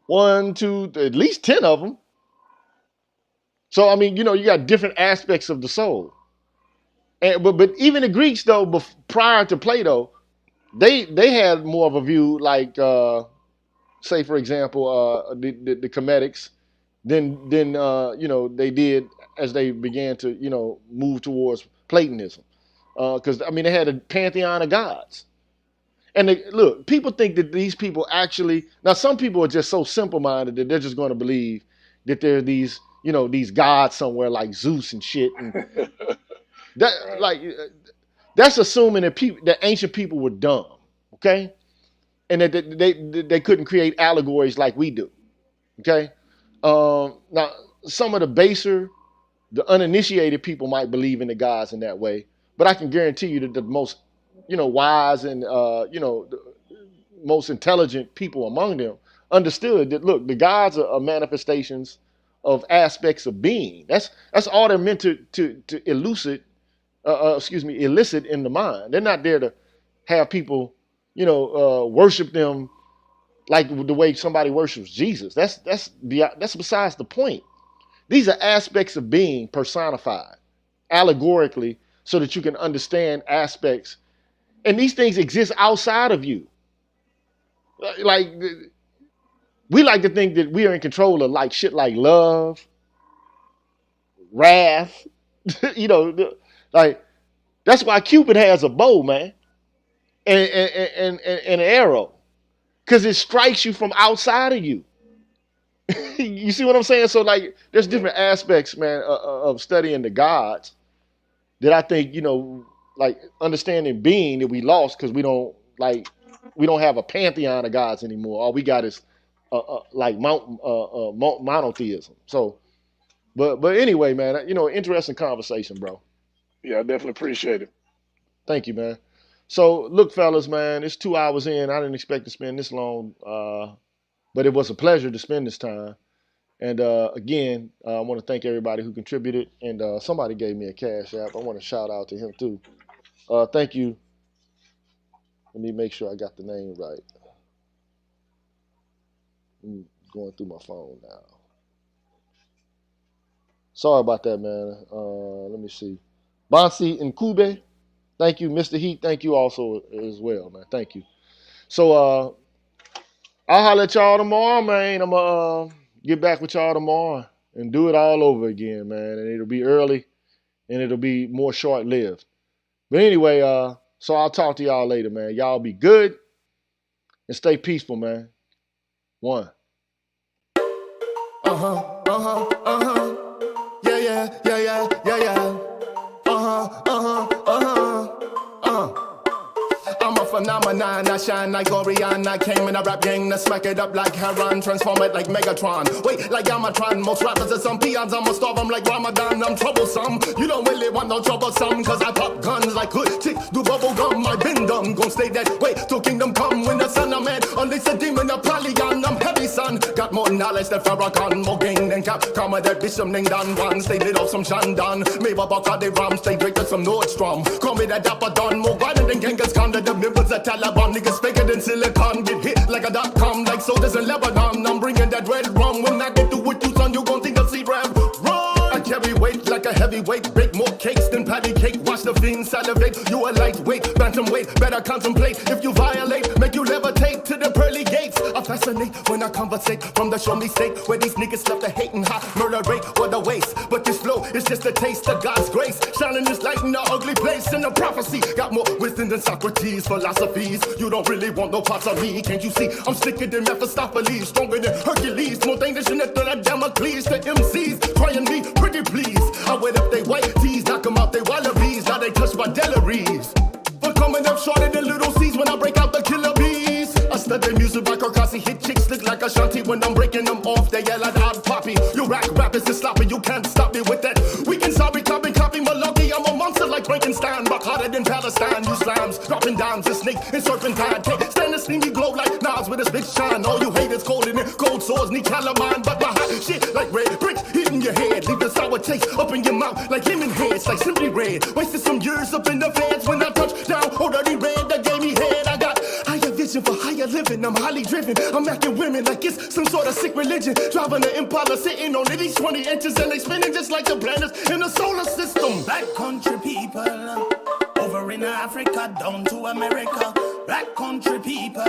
one, two, at least 10 of them. So I mean, you got different aspects of the soul. But even the Greeks, though, prior to Plato, they had more of a view like, say for example, the Cometics, than they did as they began to move towards Platonism, because I mean they had a pantheon of gods. And look, people think that these people actually, now some people are just so simple minded that they're just going to believe that there are these gods somewhere like Zeus and shit, and that Right. like that's assuming that ancient people were dumb, okay, and that they couldn't create allegories like we do, okay. Now some of the baser, the uninitiated people might believe in the gods in that way, but I can guarantee you that the most wise and the most intelligent people among them understood that, look, the gods are manifestations of aspects of being. That's all they're meant to elicit in the mind. They're not there to have people worship them like the way somebody worships Jesus. That's besides the point. These are aspects of being personified allegorically so that you can understand aspects. And these things exist outside of you. Like, we like to think that we are in control of like shit like love, wrath, like that's why Cupid has a bow, man, and an arrow, because it strikes you from outside of you. You see what I'm saying? So like, there's different aspects, man, of studying the gods that I think like understanding being that we lost because we don't have a pantheon of gods anymore. All we got is like monotheism. So, but anyway, man, interesting conversation, bro. Yeah, I definitely appreciate it. Thank you, man. So, look, fellas, man, it's 2 hours in. I didn't expect to spend this long, but it was a pleasure to spend this time. And again, I want to thank everybody who contributed. And somebody gave me a cash app. I want to shout out to him too. Thank you. Let me make sure I got the name right. I'm going through my phone now. Sorry about that, man. Let me see. Bonsi and Kube. Thank you, Mr. Heat. Thank you also as well, man. Thank you. So I'll holler at y'all tomorrow, man. I'm gonna get back with y'all tomorrow and do it all over again, man. And it'll be early and it'll be more short-lived. But anyway, so I'll talk to y'all later, man. Y'all be good and stay peaceful, man. One. Yeah. I'm a phenomenon, I shine like Orion. I came in a rap gang to smack it up like Heron, transform it like Megatron. Wait, like Yamatron, most rappers are some peons. I'ma starve them like Ramadan, I'm troublesome. You don't really want no troublesome, cause I pop guns like hood chicks do bubble gum. I been dumb, gon' stay that way till kingdom come. When the sun I'm at, unleash a demon of Polygon. I'm heavy, son, got more knowledge than Farrakhan. More gang than Cap, karma that bishop named Don Juan. Stay lit off some Shandon, maybe Bacardi Ram. Stay drink to some Nordstrom, call me that Dapper Don. More violent than Genghis Khan, the members of Taliban. Niggas faker than silicon, get hit like a .com, like soldiers in Lebanon. I'm bringing that red rum. When I get through with you, son, you gon' think I see ram. Run! I carry weight like a heavyweight, bake more cakes than patty cake. Watch the fiend salivate. You a lightweight, bantamweight, better contemplate. If you violate, make you levitate to the pearly gates. I fascinate when I conversate from the show me state where these niggas love the hate and hot murder rate or the waste. But this flow is just a taste of God's grace, shining this light in the ugly place. And the prophecy got more wisdom than Socrates' philosophies. You don't really want no parts of me, can't you see? I'm slicker than Mephistopheles, stronger than Hercules, more dangerous than the Damocles. The MCs trying me pretty please. I wet up they white tees, knock them out they wallabies. Now they touch my deliries. For coming up shorter than little C's when I break out the killer bees. I study music like Ocassi, hit chicks look like Ashanti. When I'm breaking them off, they yell at odd poppy. You rack rappers is sloppy, you can't stop me with that. We can sorry, copy, Malaki. I'm a monster like Frankenstein, rock harder than Palestine. You slams, dropping dimes and snake and serpentine. Take stand and steamy glow like Nas with his big shine. All you haters cold in it, cold sores need calamine. But my hot shit like red bricks hitting your head, leave the sour taste up in your mouth like lemon heads, like simply red. Wasted some years up in the feds when I touched down. Already red that gave me head. I got higher vision for higher living. I'm highly driven. I'm acting women like it's some sort of sick religion. Driving an Impala, sitting on it each 20 inches, and they spinning just like the planets in the solar system. Black country people, over in Africa, down to America. Black country people,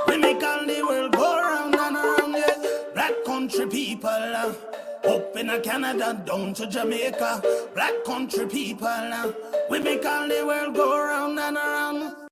we make all the world go round and around, yes. Black country people, up in Canada, down to Jamaica. Black country people, we make all the world go round and around.